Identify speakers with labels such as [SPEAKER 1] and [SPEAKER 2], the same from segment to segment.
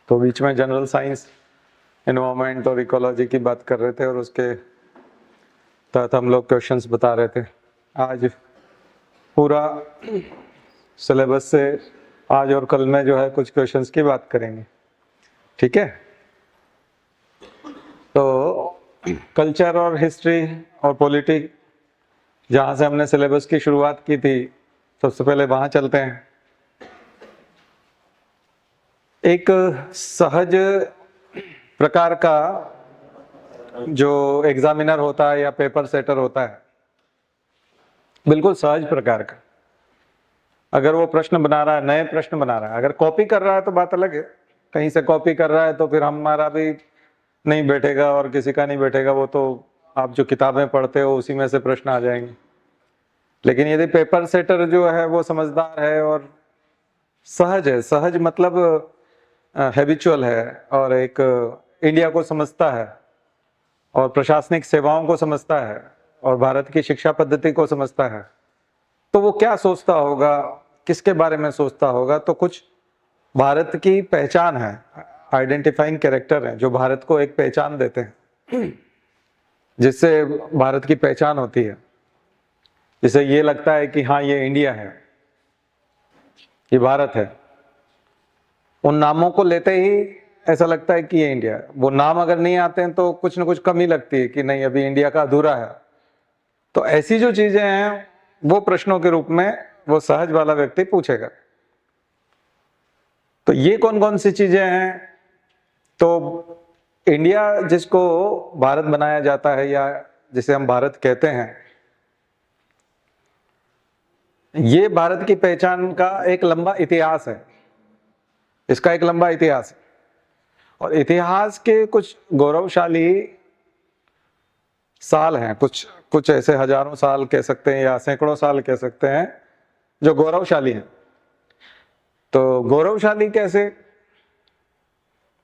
[SPEAKER 1] तो बीच में general science, environment और इकोलॉजी की बात कर रहे थे और उसके तहत हम लोग क्वेश्चंस बता रहे थे। आज पूरा सिलेबस से आज और कल में जो है कुछ क्वेश्चंस की बात करेंगे, ठीक है। तो कल्चर और हिस्ट्री और पॉलिटिक्स जहाँ से हमने सिलेबस की शुरुआत की थी, सबसे पहले वहाँ चलते हैं। एक सहज प्रकार का जो एग्जामिनर होता है या पेपर सेटर होता है, बिल्कुल सहज प्रकार का, अगर वो प्रश्न बना रहा है, नए प्रश्न बना रहा है, अगर कॉपी कर रहा है तो बात अलग है। कहीं से कॉपी कर रहा है तो फिर हमारा भी नहीं बैठेगा और किसी का नहीं बैठेगा, वो तो आप जो किताबें पढ़ते हो उसी में से प्रश्न आ जाएंगे। लेकिन यदि पेपर सेटर जो है वो समझदार है और सहज है, सहज मतलब हैबिचुअल है और एक इंडिया को समझता है और प्रशासनिक सेवाओं को समझता है और भारत की शिक्षा पद्धति को समझता है, तो वो क्या सोचता होगा, किसके बारे में सोचता होगा। तो कुछ भारत की पहचान है, आइडेंटिफाइंग कैरेक्टर है जो भारत को एक पहचान देते हैं, जिससे भारत की पहचान होती है, जिसे ये लगता है कि हाँ ये इंडिया है, ये भारत है। उन नामों को लेते ही ऐसा लगता है कि ये इंडिया है। वो नाम अगर नहीं आते हैं तो कुछ ना कुछ कमी लगती है कि नहीं अभी इंडिया का अधूरा है। तो ऐसी जो चीजें हैं वो प्रश्नों के रूप में वो सहज वाला व्यक्ति पूछेगा। तो ये कौन कौन सी चीजें हैं? तो इंडिया जिसको भारत बनाया जाता है या जिसे हम भारत कहते हैं, ये भारत की पहचान का एक लंबा इतिहास है, इसका एक लंबा इतिहास है। और इतिहास के कुछ गौरवशाली साल हैं, कुछ ऐसे हजारों साल कह सकते हैं या सैकड़ों साल कह सकते हैं जो गौरवशाली हैं। तो गौरवशाली कैसे?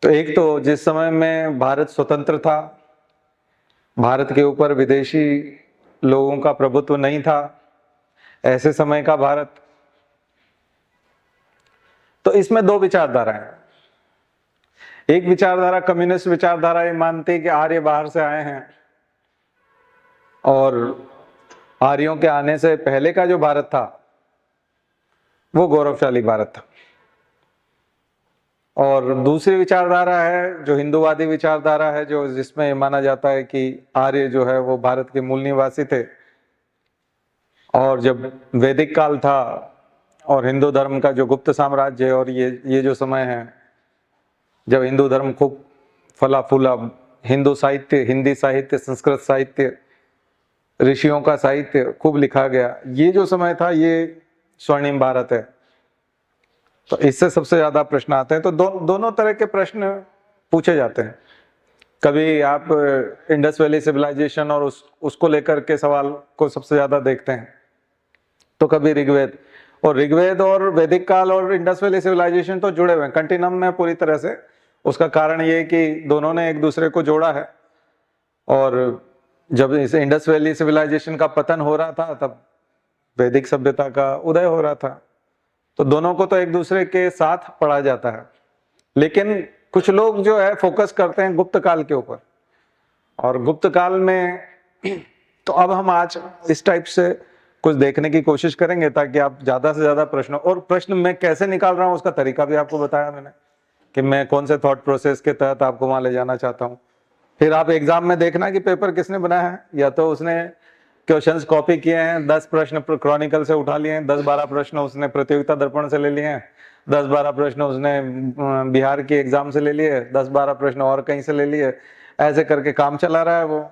[SPEAKER 1] तो एक तो जिस समय में भारत स्वतंत्र था, भारत के ऊपर विदेशी लोगों का प्रभुत्व नहीं था, ऐसे समय का भारत। तो इसमें दो विचारधाराएं हैं। एक विचारधारा कम्युनिस्ट विचारधारा ये मानती है कि आर्य बाहर से आए हैं और आर्यों के आने से पहले का जो भारत था वो गौरवशाली भारत था। और दूसरी विचारधारा है जो हिंदूवादी विचारधारा है, जो जिसमें माना जाता है कि आर्य जो है वो भारत के मूल निवासी थे और जब वैदिक काल था और हिंदू धर्म का जो गुप्त साम्राज्य है और ये जो समय है जब हिंदू धर्म खूब फला फूला, हिंदू साहित्य, हिंदी साहित्य, संस्कृत साहित्य, ऋषियों का साहित्य खूब लिखा गया, ये जो समय था ये स्वर्णिम भारत है। तो इससे सबसे ज्यादा प्रश्न आते हैं। तो दोनों तरह के प्रश्न पूछे जाते हैं। कभी आप इंडस वैली सिविलाइजेशन और उसको लेकर के सवाल को सबसे ज्यादा देखते हैं, तो कभी ऋग्वेद। और ऋग्वेद और वैदिक काल और इंडस वैली सिविलाइजेशन तो जुड़े हुए हैं कंटिन्यूम में पूरी तरह से। उसका कारण ये कि दोनों ने एक दूसरे को जोड़ा है। और जब इस इंडस वैली सिविलाइजेशन का पतन हो रहा था तब वैदिक सभ्यता का उदय हो रहा था। तो दोनों को तो एक दूसरे के साथ पढ़ा जाता है। लेकिन कुछ लोग जो है फोकस करते हैं गुप्त काल के ऊपर, और गुप्त काल में तो अब हम आज इस टाइप से कुछ देखने की कोशिश करेंगे ताकि आप ज्यादा से ज्यादा प्रश्न, और प्रश्न मैं कैसे निकाल रहा हूं उसका तरीका भी आपको बताया मैंने कि मैं कौन से थॉट प्रोसेस के तहत आपको वहां ले जाना चाहता हूं। फिर आप एग्जाम में देखना कि पेपर किसने बनाया है। या तो उसने क्वेश्चंस कॉपी किए हैं, 10 प्रश्न क्रॉनिकल से उठा लिए हैं, 10-12 प्रश्न उसने प्रतियोगिता दर्पण से ले लिए हैं, 10-12 प्रश्न उसने बिहार की एग्जाम से ले लिए, 10-12 प्रश्न और कहीं से ले लिए। ऐसे करके काम चला रहा है वो,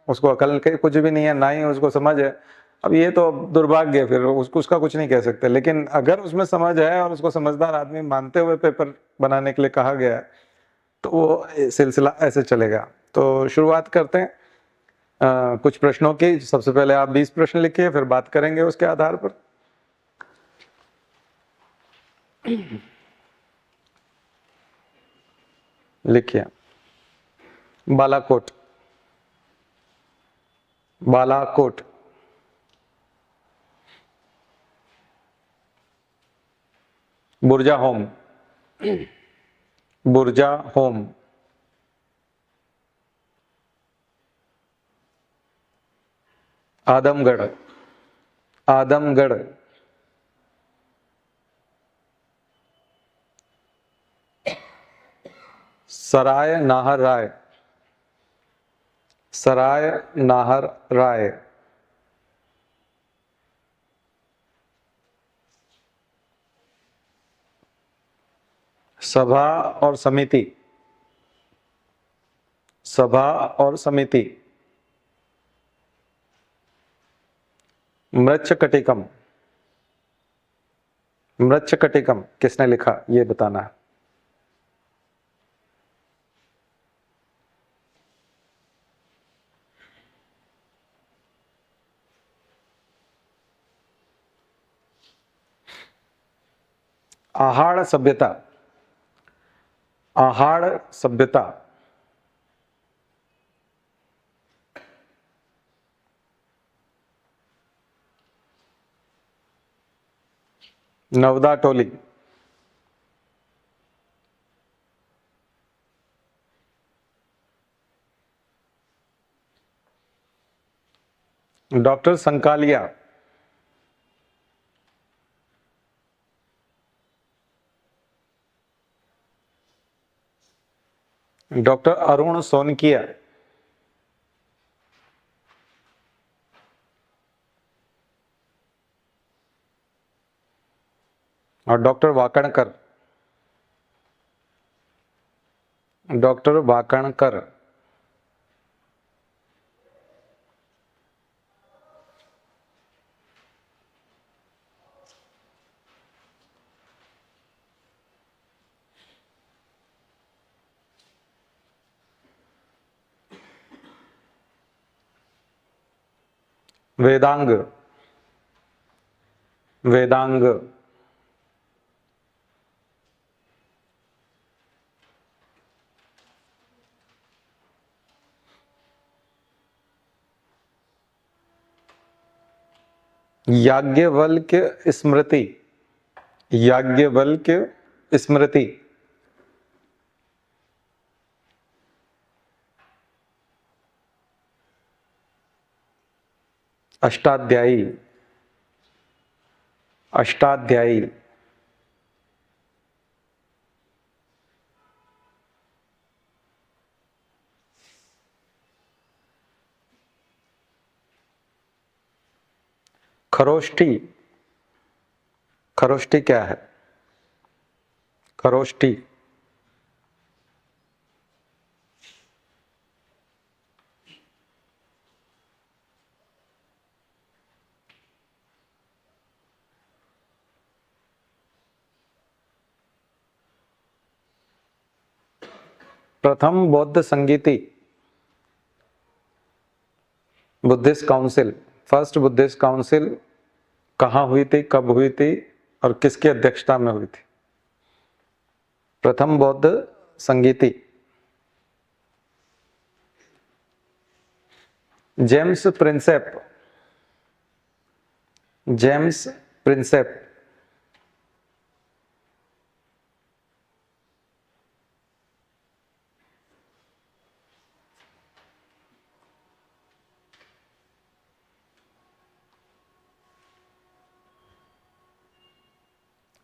[SPEAKER 1] उसको अकल के कुछ भी नहीं है, ना ही उसको समझ है। अब ये तो दुर्भाग्य है, फिर उसका कुछ नहीं कह सकते। लेकिन अगर उसमें समझ है और उसको समझदार आदमी मानते हुए पेपर बनाने के लिए कहा गया है तो वो सिलसिला ऐसे चलेगा। तो शुरुआत करते हैं कुछ प्रश्नों की। सबसे पहले आप 20 प्रश्न लिखिए, फिर बात करेंगे उसके आधार पर। लिखिए। बालाकोट, बालाकोट। बुर्जा होम, बुर्जा होम, आदमगढ़, आदमगढ़, सराय नाहर राय, सराय नाहर राय, सभा और समिति, सभा और समिति, मृच्छकटिकम, मृच्छकटिकम किसने लिखा ये बताना है। आहाड़ सभ्यता, आहाड़ सभ्यता, नवदा टोली, डॉक्टर संकालिया, डॉक्टर अरुण सोनकिया, और डॉक्टर वाकणकर, डॉक्टर वाकणकर, वेदांग, वेदांग, याज्ञवल्क्य स्मृति, याज्ञवल्क्य स्मृति, अष्टाध्यायी, अष्टाध्यायी, खरोष्ठी, खरोष्ठी क्या है, खरोष्ठी, प्रथम बौद्ध संगीति, Buddhist council, first Buddhist council कहाँ हुई थी, कब हुई थी और किसकी अध्यक्षता में हुई थी। प्रथम बौद्ध संगीति, जेम्स प्रिंसेप, जेम्स प्रिंसेप,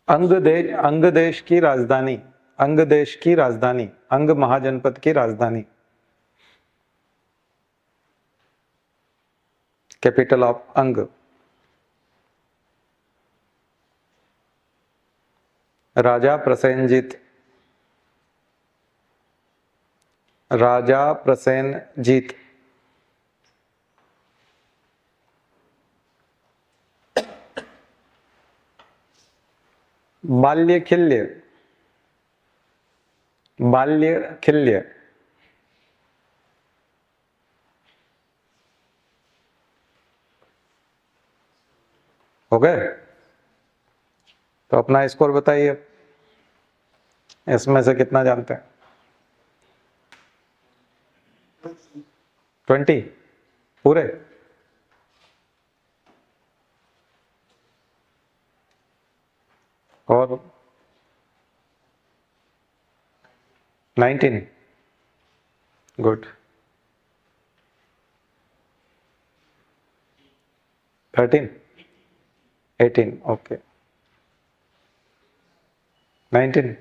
[SPEAKER 1] अंग देश की राजधानी, अंग देश की राजधानी, अंग महाजनपद की राजधानी, कैपिटल ऑफ अंग, राजा प्रसेनजीत, राजा प्रसेनजीत, बाल्यखिल्य, बाल्यखिल्य, हो गए। तो अपना स्कोर बताइए, इसमें से कितना जानते हैं। 20 पूरे। और 19, गुड। 13, 18, ओके। 19,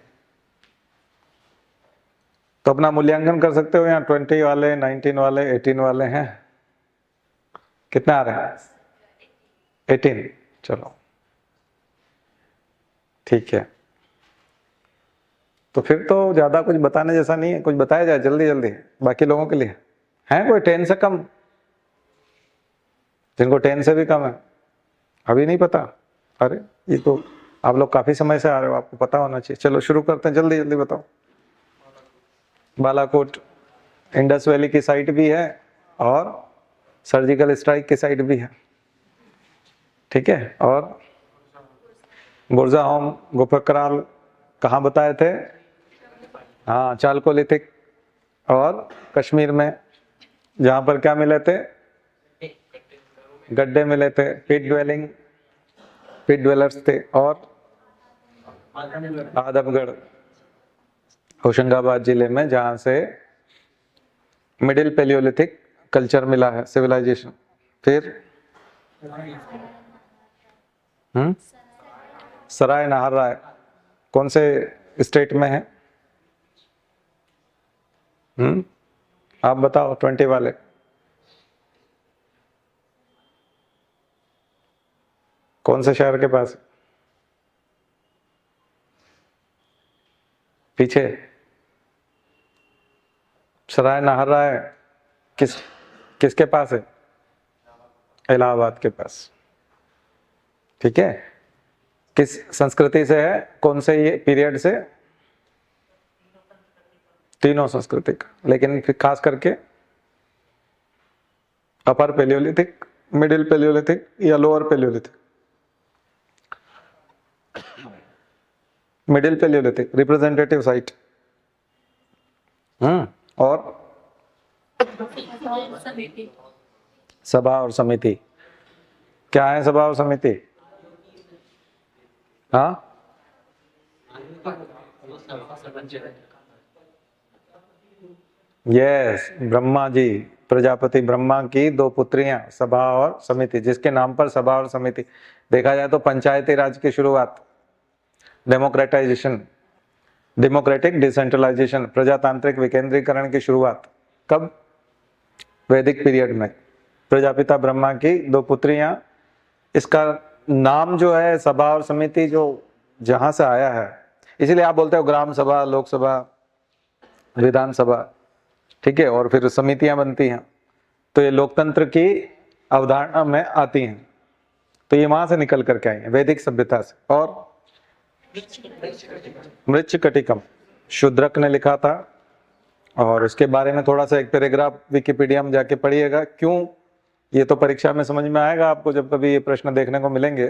[SPEAKER 1] तो अपना मूल्यांकन कर सकते हो यहाँ 20 वाले, 19 वाले, 18 वाले हैं। कितना आ रहा है? 18, चलो ठीक है। तो फिर तो ज्यादा कुछ बताने जैसा नहीं है, कुछ बताया जाए जल्दी जल्दी बाकी लोगों के लिए। है कोई 10 से कम? जिनको 10 से भी कम है? अभी नहीं पता? अरे ये तो आप लोग काफी समय से आ रहे हो, आपको पता होना चाहिए। चलो शुरू करते हैं, जल्दी जल्दी बताओ। बालाकोट इंडस वैली की साइट भी है और सर्जिकल स्ट्राइक की साइट भी है, ठीक है। और बुरजाहोम, गोपकराल कहाँ बताए थे? हाँ, चालकोलिथिक और कश्मीर में, जहां पर क्या मिले थे? गड्ढे मिले थे, पिट ड्वेलर्स थे। और आदमगढ़ होशंगाबाद जिले में, जहां से मिडिल पेलियोलिथिक कल्चर मिला है, सिविलाइजेशन। फिर सराय नाहरराय कौन से स्टेट में है? आप बताओ 20 वाले। कौन से शहर के पास? पीछे सराय नाहरराय किसके पास है? इलाहाबाद के पास, ठीक है। किस संस्कृति से है? कौन से ये पीरियड से? तीनों संस्कृति का, लेकिन फिर खास करके अपर पेलियोलिथिक, मिडिल पेलियोलिथिक या lower palaeolithic? Middle palaeolithic representative site. और सभा और समिति क्या है? सभा और समिति, हाँ, यस, ब्रह्मा जी, प्रजापति ब्रह्मा की 2 पुत्रियां सभा और समिति, जिसके नाम पर सभा और समिति। देखा जाए तो पंचायती राज की शुरुआत, डेमोक्रेटाइजेशन, डेमोक्रेटिक डिसेंट्रलाइजेशन, प्रजातांत्रिक विकेंद्रीकरण की शुरुआत कब? वैदिक पीरियड में। प्रजापिता ब्रह्मा की 2 पुत्रियां, इसका नाम जो है सभा और समिति, जो जहां से आया है, इसीलिए आप बोलते हो ग्राम सभा, लोकसभा, विधानसभा, ठीक है। और फिर समितियां बनती हैं, तो ये लोकतंत्र की अवधारणा में आती हैं। तो ये वहां से निकल करके आई है, वैदिक सभ्यता से। और मृच्छकटिकम शूद्रक ने लिखा था, और उसके बारे में थोड़ा सा एक पैराग्राफ विकिपीडिया में जाके पढ़िएगा। क्यों? ये तो परीक्षा में समझ में आएगा आपको, जब कभी ये प्रश्न देखने को मिलेंगे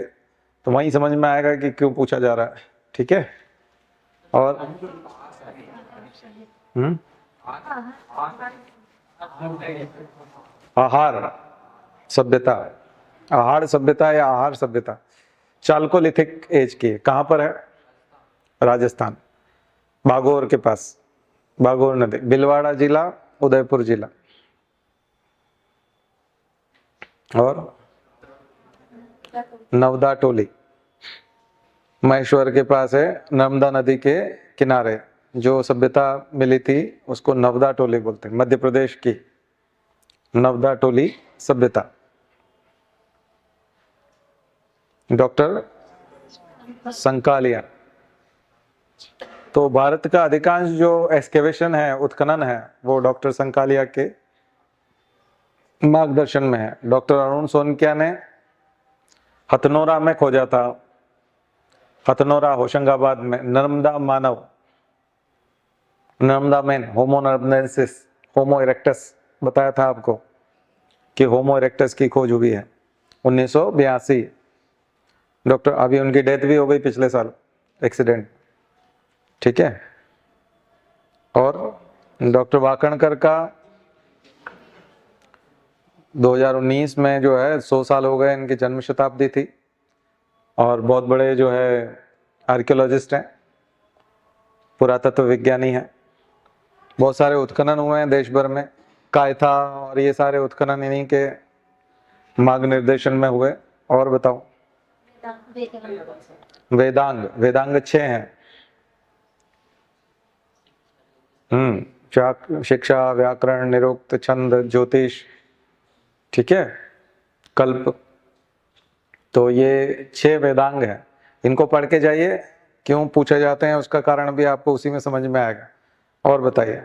[SPEAKER 1] तो वहीं समझ में आएगा कि क्यों पूछा जा रहा है, ठीक है। और आहार सभ्यता, आहार सभ्यता या आहार सभ्यता चालकोलिथिक एज की है। कहां पर है? राजस्थान, बागोर के पास, बागोर नदी, भीलवाड़ा जिला, उदयपुर जिला। और नवदा टोली महेश्वर के पास है, नर्मदा नदी के किनारे। जो सभ्यता मिली थी उसको नवदा टोली बोलते हैं, मध्य प्रदेश की नवदा टोली सभ्यता। डॉक्टर संकालिया। तो भारत का अधिकांश जो एक्सकेवेशन है, उत्खनन है, वो डॉक्टर संकालिया के मार्गदर्शन में है। डॉक्टर अरुण सोनकिया ने हथनोरा में खोजा था, हथनोरा होशंगाबाद में। नर्मदा मानव, नर्मदा मैन, होमो नर्मदेंसिस, होमो इरेक्टस बताया था आपको कि होमो इरेक्टस की खोज हुई है 1982। डॉक्टर, अभी उनकी डेथ भी हो गई पिछले साल एक्सीडेंट, ठीक है। और डॉक्टर वाकणकर का 2019 में जो है 100 साल हो गए, इनकी जन्म शताब्दी थी। और बहुत बड़े जो है आर्कियोलॉजिस्ट हैं, पुरातत्व विज्ञानी हैं। बहुत सारे उत्खनन हुए हैं देश भर में, कायथा और ये सारे उत्खनन इन्हीं के मार्ग निर्देशन में हुए। और बताओ। वेदांग, वेदांग 6 हैं। शिक्षा, व्याकरण, निरुक्त, छंद, ज्योतिष, ठीक है, कल्प, तो ये 6 वेदांग हैं। इनको पढ़ के जाइए, क्यों पूछे जाते हैं उसका कारण भी आपको उसी में समझ में आएगा। और बताइए।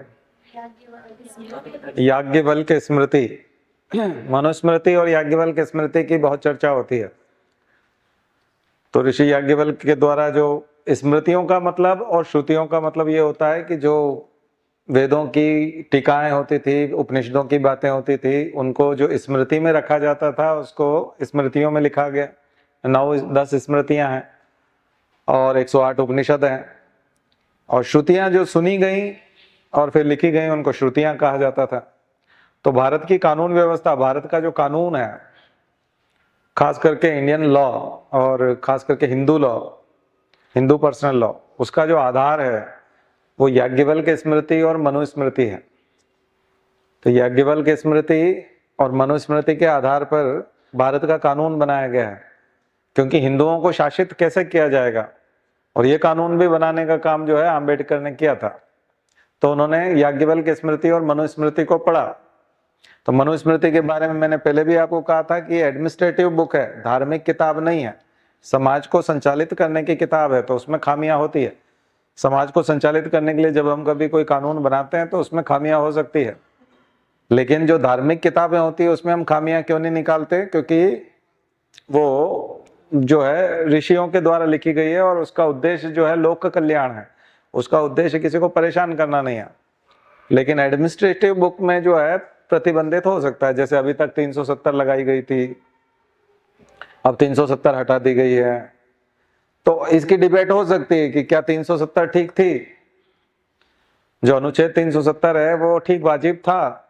[SPEAKER 1] याज्ञवल्क्य स्मृति, मनुस्मृति और याज्ञवल्क्य स्मृति की बहुत चर्चा होती है। तो ऋषि याज्ञवल्क्य के द्वारा जो स्मृतियों का मतलब और श्रुतियों का मतलब ये होता है कि जो वेदों की टीकाएं होती थी, उपनिषदों की बातें होती थी, उनको जो स्मृति में रखा जाता था उसको स्मृतियों में लिखा गया। 9-10 स्मृतियां हैं और 108 उपनिषद हैं। और श्रुतियां जो सुनी गई और फिर लिखी गई उनको श्रुतियां कहा जाता था। तो भारत की कानून व्यवस्था, भारत का जो कानून है, खास करके इंडियन लॉ और खास करके Hindu law, Hindu personal law, उसका जो आधार है वो याज्ञवल्क्य स्मृति और मनुस्मृति है। तो याज्ञवल्क्य स्मृति और मनुस्मृति के आधार पर भारत का कानून बनाया गया है, क्योंकि हिंदुओं को शासित कैसे किया जाएगा, और ये कानून भी बनाने का काम जो है आम्बेडकर ने किया था। तो उन्होंने याज्ञवल्क्य स्मृति और मनुस्मृति को पढ़ा। तो मनुस्मृति के बारे में मैंने पहले भी आपको कहा था कि एडमिनिस्ट्रेटिव बुक है, धार्मिक किताब नहीं है, समाज को संचालित करने की किताब है। तो उसमें खामियां होती है। समाज को संचालित करने के लिए जब हम कभी कोई कानून बनाते हैं तो उसमें खामियां हो सकती है, लेकिन जो धार्मिक किताबें होती है उसमें हम खामियां क्यों नहीं निकालते? क्योंकि वो जो है ऋषियों के द्वारा लिखी गई है और उसका उद्देश्य जो है लोक कल्याण है, उसका उद्देश्य किसी को परेशान करना नहीं है। लेकिन एडमिनिस्ट्रेटिव बुक में जो है प्रतिबंधित हो सकता है, जैसे अभी तक 370 लगाई गई थी, अब 370 हटा दी गई है। तो इसकी डिबेट हो सकती है कि क्या 370 ठीक थी, जो अनुच्छेद 370 है वो ठीक वाजिब था,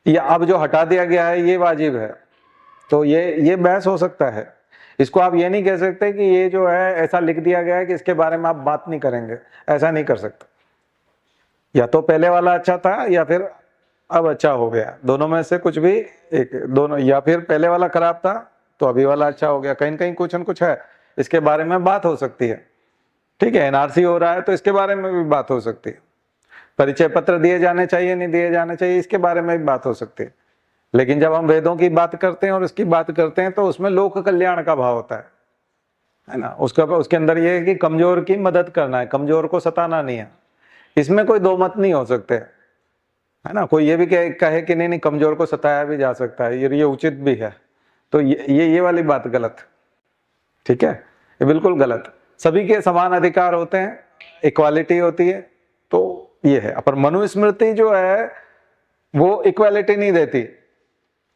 [SPEAKER 1] या अब जो हटा दिया गया है ये वाजिब है। तो ये बहस हो सकता है। इसको आप ये नहीं कह सकते कि ये जो है ऐसा लिख दिया गया है कि इसके बारे में आप बात नहीं करेंगे, ऐसा नहीं कर सकते। या तो पहले वाला अच्छा था या फिर अब अच्छा हो गया, दोनों में से कुछ भी एक, दोनों, या फिर पहले वाला खराब था तो अभी वाला अच्छा हो गया। कहीं कहीं कुछ न कुछ है, इसके बारे में बात हो सकती है। ठीक है, एनआरसी हो रहा है तो इसके बारे में भी बात हो सकती है। परिचय पत्र दिए जाने चाहिए, नहीं दिए जाने चाहिए, इसके बारे में भी बात हो सकती है। लेकिन जब हम वेदों की बात करते हैं और इसकी बात करते हैं तो उसमें लोक कल्याण का भाव होता है ना। उसके अंदर ये है कि कमजोर की मदद करना है, कमजोर को सताना नहीं है। इसमें कोई दो मत नहीं हो सकते, है ना। कोई ये भी कहे कि नहीं कमजोर को सताया भी जा सकता है, ये उचित भी है, तो ये वाली बात गलत। ठीक है, ये बिल्कुल गलत। सभी के समान अधिकार होते हैं, इक्वालिटी होती है, तो ये है। पर मनुस्मृति जो है वो इक्वालिटी नहीं देती,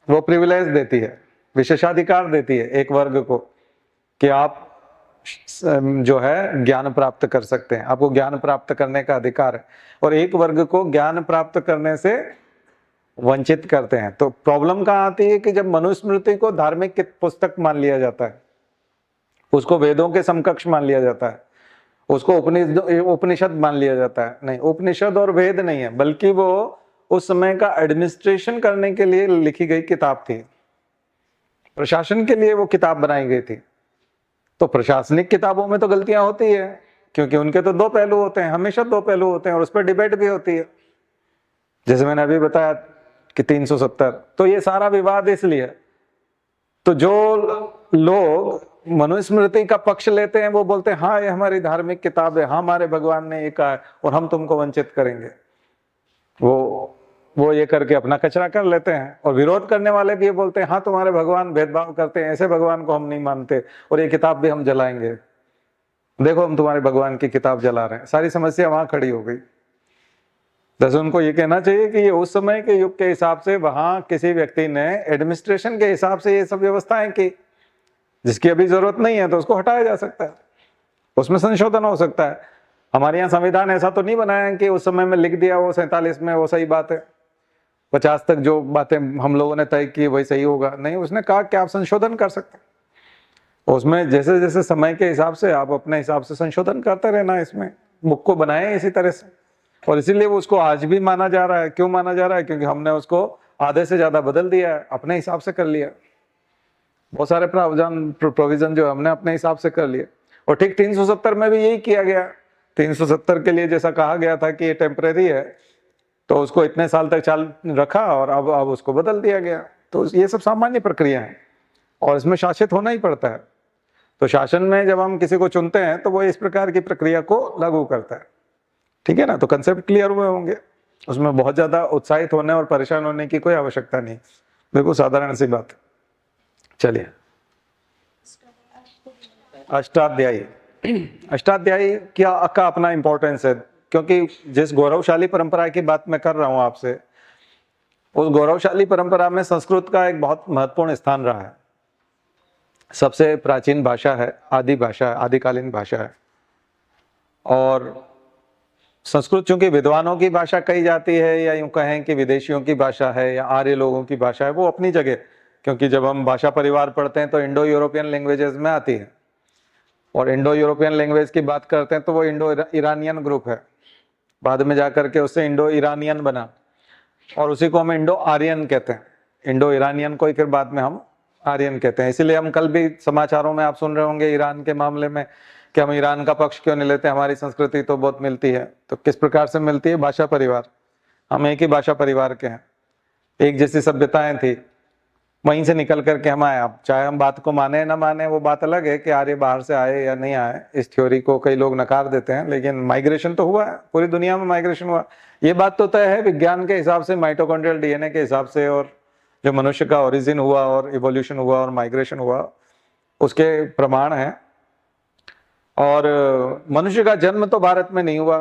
[SPEAKER 1] वो प्रिविलेज देती है, विशेषाधिकार देती है एक वर्ग को कि आप जो है ज्ञान प्राप्त कर सकते हैं, आपको ज्ञान प्राप्त करने का अधिकार है, और एक वर्ग को ज्ञान प्राप्त करने से वंचित करते हैं। तो प्रॉब्लम कहाँ आती है कि जब मनुस्मृति को धार्मिक पुस्तक मान लिया जाता है, उसको वेदों के समकक्ष मान लिया जाता है, उसको उपनिषद मान लिया जाता है। नहीं, उपनिषद और वेद नहीं है, बल्कि वो उस समय का एडमिनिस्ट्रेशन करने के लिए लिखी गई किताब थी, प्रशासन के लिए वो किताब बनाई गई थी। तो प्रशासनिक किताबों में तो गलतियां होती है, क्योंकि उनके तो दो पहलू होते हैं, हमेशा दो पहलू होते हैं, और उस पर डिबेट भी होती है। जैसे मैंने अभी बताया कि 370, तो ये सारा विवाद इसलिए। तो जो लोग मनुस्मृति का पक्ष लेते हैं वो बोलते हैं हाँ ये हमारी धार्मिक किताब है, हाँ हमारे भगवान ने ये कहा है और हम तुमको वंचित करेंगे, वो ये करके अपना कचरा कर लेते हैं। और विरोध करने वाले भी ये बोलते हैं हाँ तुम्हारे भगवान भेदभाव करते हैं, ऐसे भगवान को हम नहीं मानते और ये किताब भी हम जलाएंगे, देखो हम तुम्हारे भगवान की किताब जला रहे हैं। सारी समस्या वहां खड़ी हो गई। जैसे उनको ये कहना चाहिए कि ये उस समय के युग के हिसाब से वहां किसी व्यक्ति ने एडमिनिस्ट्रेशन के हिसाब से ये सब व्यवस्थाएं की, जिसकी अभी जरूरत नहीं है तो उसको हटाया जा सकता है, उसमें संशोधन हो सकता है। हमारे यहाँ संविधान ऐसा तो नहीं बनाया है कि उस समय में लिख दिया वो 47 में वो सही बात है, 50 तक जो बातें हम लोगों ने तय की वही सही होगा। नहीं, उसने कहा कि आप संशोधन कर सकते हैं, उसमें जैसे जैसे समय के हिसाब से आप अपने हिसाब से संशोधन करते रहना। इसमें बुक को बनाए इसी तरह से, और इसीलिए वो उसको आज भी माना जा रहा है। क्यों माना जा रहा है? क्योंकि हमने उसको आधे से ज्यादा बदल दिया है, अपने हिसाब से कर लिया। बहुत सारे प्रोविजन जो हमने अपने हिसाब से कर लिए। और ठीक 370 में भी यही किया गया। 370 के लिए जैसा कहा गया था कि ये टेम्परेरी है, तो उसको इतने साल तक चाल रखा और अब उसको बदल दिया गया। तो ये सब सामान्य प्रक्रिया है और इसमें शासित होना ही पड़ता है। तो शासन में जब हम किसी को चुनते हैं तो वो इस प्रकार की प्रक्रिया को लागू करता है। ठीक है ना? तो कंसेप्ट क्लियर हुए होंगे। उसमें बहुत ज्यादा उत्साहित होने और परेशान होने की कोई आवश्यकता नहीं, बिल्कुल साधारण सी बात है। चलिए, अष्टाध्यायी। अष्टाध्यायी क्या का अपना इंपॉर्टेंस है, क्योंकि जिस गौरवशाली परंपरा की बात मैं कर रहा हूं आपसे, उस गौरवशाली परंपरा में संस्कृत का एक बहुत महत्वपूर्ण स्थान रहा है। सबसे प्राचीन भाषा है, आदि भाषा है, आदिकालीन भाषा है। और संस्कृत चूंकि विद्वानों की भाषा कही जाती है, या यूं कहें कि विदेशियों की भाषा है या आर्य लोगों की भाषा है, वो अपनी जगह, क्योंकि जब हम भाषा परिवार पढ़ते हैं तो इंडो यूरोपियन लैंग्वेजेस में आती है। और इंडो यूरोपियन लैंग्वेज की बात करते हैं तो वो इंडो ईरानियन ग्रुप है, बाद में जाकर के उससे इंडो ईरानियन बना, और उसी को हम इंडो आर्यन कहते हैं। इंडो ईरानियन को ही फिर बाद में हम आर्यन कहते हैं। इसीलिए हम कल भी समाचारों में आप सुन रहे होंगे ईरान के मामले में कि हम ईरान का पक्ष क्यों नहीं लेते, हमारी संस्कृति तो बहुत मिलती है। तो किस प्रकार से मिलती है? भाषा परिवार, हम एक ही भाषा परिवार के हैं, एक जैसी सभ्यताएं थी, वहीं से निकल करके हम आए। अब चाहे हम बात को माने ना माने, वो बात अलग है कि आर्य बाहर से आए या नहीं आए, इस थ्योरी को कई लोग नकार देते हैं, लेकिन माइग्रेशन तो हुआ है, पूरी दुनिया में माइग्रेशन हुआ। ये बात तो तय है विज्ञान के हिसाब से, माइटोकॉन्ड्रियल डीएनए के हिसाब से, और जो मनुष्य का ओरिजिन हुआ और इवोल्यूशन हुआ और माइग्रेशन हुआ, उसके प्रमाण है। और मनुष्य का जन्म तो भारत में नहीं हुआ,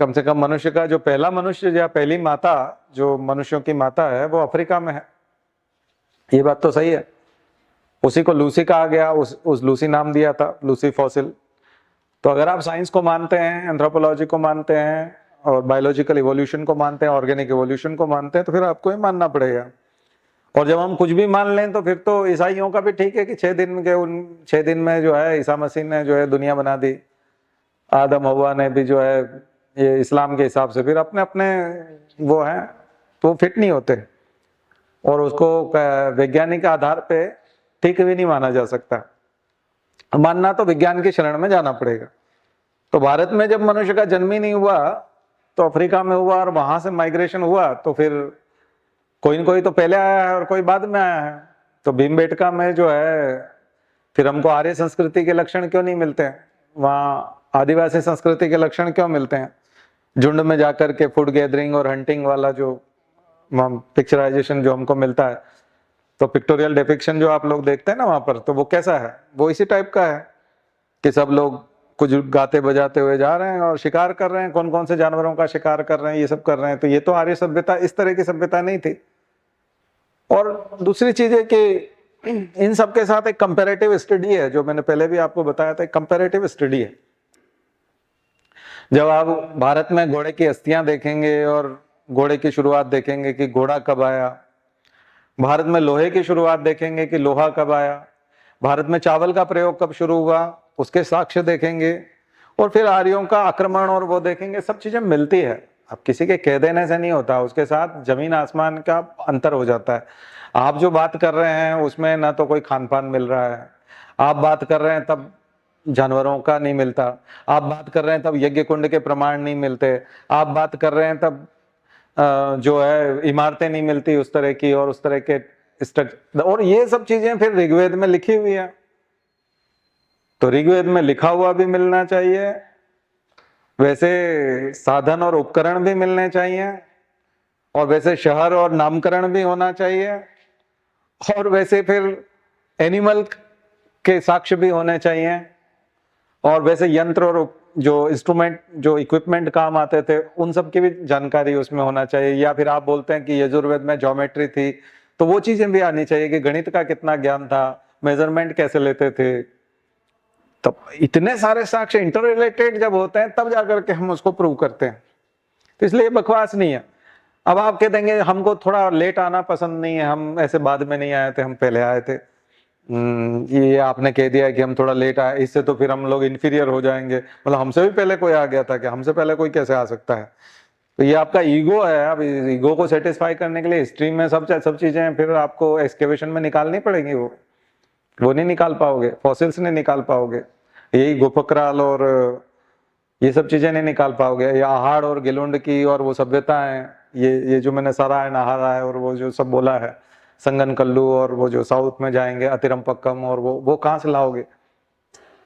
[SPEAKER 1] कम से कम मनुष्य का जो पहला मनुष्य या पहली माता जो मनुष्यों की माता है वो अफ्रीका में है, ये बात तो सही है। उसी को लूसी कहा गया, उस लूसी नाम दिया था, लूसी फॉसिल। तो अगर आप साइंस को मानते हैं, एंथ्रोपोलॉजी को मानते हैं, और बायोलॉजिकल इवोल्यूशन को मानते हैं, ऑर्गेनिक इवोल्यूशन को मानते हैं, तो फिर आपको ही मानना पड़ेगा। और जब हम कुछ भी मान लें तो फिर तो ईसाइयों का भी ठीक है कि 6 दिन में जो है ईसा मसीह ने जो है दुनिया बना दी, आदम हवा ने भी जो है, ये इस्लाम के हिसाब से फिर अपने अपने वो हैं, तो फिट नहीं होते, और उसको वैज्ञानिक आधार पे ठीक भी नहीं माना जा सकता। मानना तो विज्ञान की शरण में जाना पड़ेगा। तो भारत में जब मनुष्य का जन्म ही नहीं हुआ तो अफ्रीका में हुआ, और वहां से माइग्रेशन हुआ, तो फिर कोई न कोई तो पहले आया है और कोई बाद में आया है। तो भीमबेटका में जो है फिर हमको आर्य संस्कृति के लक्षण क्यों नहीं मिलते हैं, वहाँ आदिवासी संस्कृति के लक्षण क्यों मिलते हैं? झुंड में जाकर के फूड गैदरिंग और हंटिंग वाला जो पिक्चराइजेशन जो हमको मिलता है, तो पिक्टोरियल डिपिक्शन जो आप लोग देखते हैं ना वहां पर, तो वो कैसा है? वो इसी टाइप का है कि सब लोग कुछ गाते बजाते हुए जा रहे हैं और शिकार कर रहे हैं, कौन कौन से जानवरों का शिकार कर रहे हैं, ये सब कर रहे हैं। तो ये तो आर्य सभ्यता, इस तरह की सभ्यता नहीं थी। और दूसरी चीज है कि इन सब के साथ एक कंपैरेटिव स्टडी है, जो मैंने पहले भी आपको बताया था, एक कंपैरेटिव स्टडी है। जब आप भारत में घोड़े की अस्थियां देखेंगे और घोड़े की शुरुआत देखेंगे कि घोड़ा कब आया, भारत में लोहे की शुरुआत देखेंगे कि लोहा कब आया, भारत में चावल का प्रयोग कब शुरू हुआ, उसके साक्ष्य देखेंगे, और फिर आर्यों का आक्रमण और वो देखेंगे, सब चीजें मिलती है। अब किसी के कह देने से नहीं होता, उसके साथ जमीन आसमान का अंतर हो जाता है। आप जो बात कर रहे हैं उसमें ना तो कोई खान पान मिल रहा है, आप बात कर रहे हैं तब जानवरों का नहीं मिलता, आप बात कर रहे हैं तब यज्ञ कुंड के प्रमाण नहीं मिलते, आप बात कर रहे हैं तब जो है इमारतें नहीं मिलती उस तरह की, और उस तरह के स्ट्रक्चर, और ये सब चीजें फिर ऋग्वेद में लिखी हुई है। तो ऋग्वेद में लिखा हुआ भी मिलना चाहिए, वैसे साधन और उपकरण भी मिलने चाहिए, और वैसे शहर और नामकरण भी होना चाहिए, और वैसे फिर एनिमल के साक्ष्य भी होने चाहिए, और वैसे यंत्र और जो इंस्ट्रूमेंट, जो इक्विपमेंट काम आते थे, उन सब की भी जानकारी उसमें होना चाहिए। या फिर आप बोलते हैं कि यजुर्वेद में ज्योमेट्री थी, तो वो चीजें भी आनी चाहिए कि गणित का कितना ज्ञान था, मेजरमेंट कैसे लेते थे। तब इतने सारे साक्ष्य इंटर रिलेटेड जब होते हैं तब जाकर के हम उसको प्रूव करते हैं। तो इसलिए बकवास नहीं है। अब आप कह देंगे हमको थोड़ा लेट आना पसंद नहीं है, हम ऐसे बाद में नहीं आए थे, हम पहले आए थे, ये आपने कह दिया कि हम थोड़ा लेट आए, इससे तो फिर हम लोग इंफीरियर हो जाएंगे, मतलब हमसे भी पहले कोई आ गया था क्या? हमसे पहले कोई कैसे आ सकता है? तो ये आपका ईगो है। अब ईगो को सेटिस्फाई करने के लिए हिस्ट्री में सब चीजें फिर आपको एक्सकेवेशन में निकालनी पड़ेंगी, वो नहीं निकाल पाओगे, फॉसिल्स नहीं निकाल पाओगे, यही गोपकराल और ये सब चीजें नहीं निकाल पाओगे, या आहाड़ और गिलुंड की और वो सभ्यता है, ये जो मैंने सरा है नहारा है और वो जो सब बोला है, संगन कल्लू और वो जो साउथ में जाएंगे अतिरमपक्कम, और वो कहाँ से लाओगे,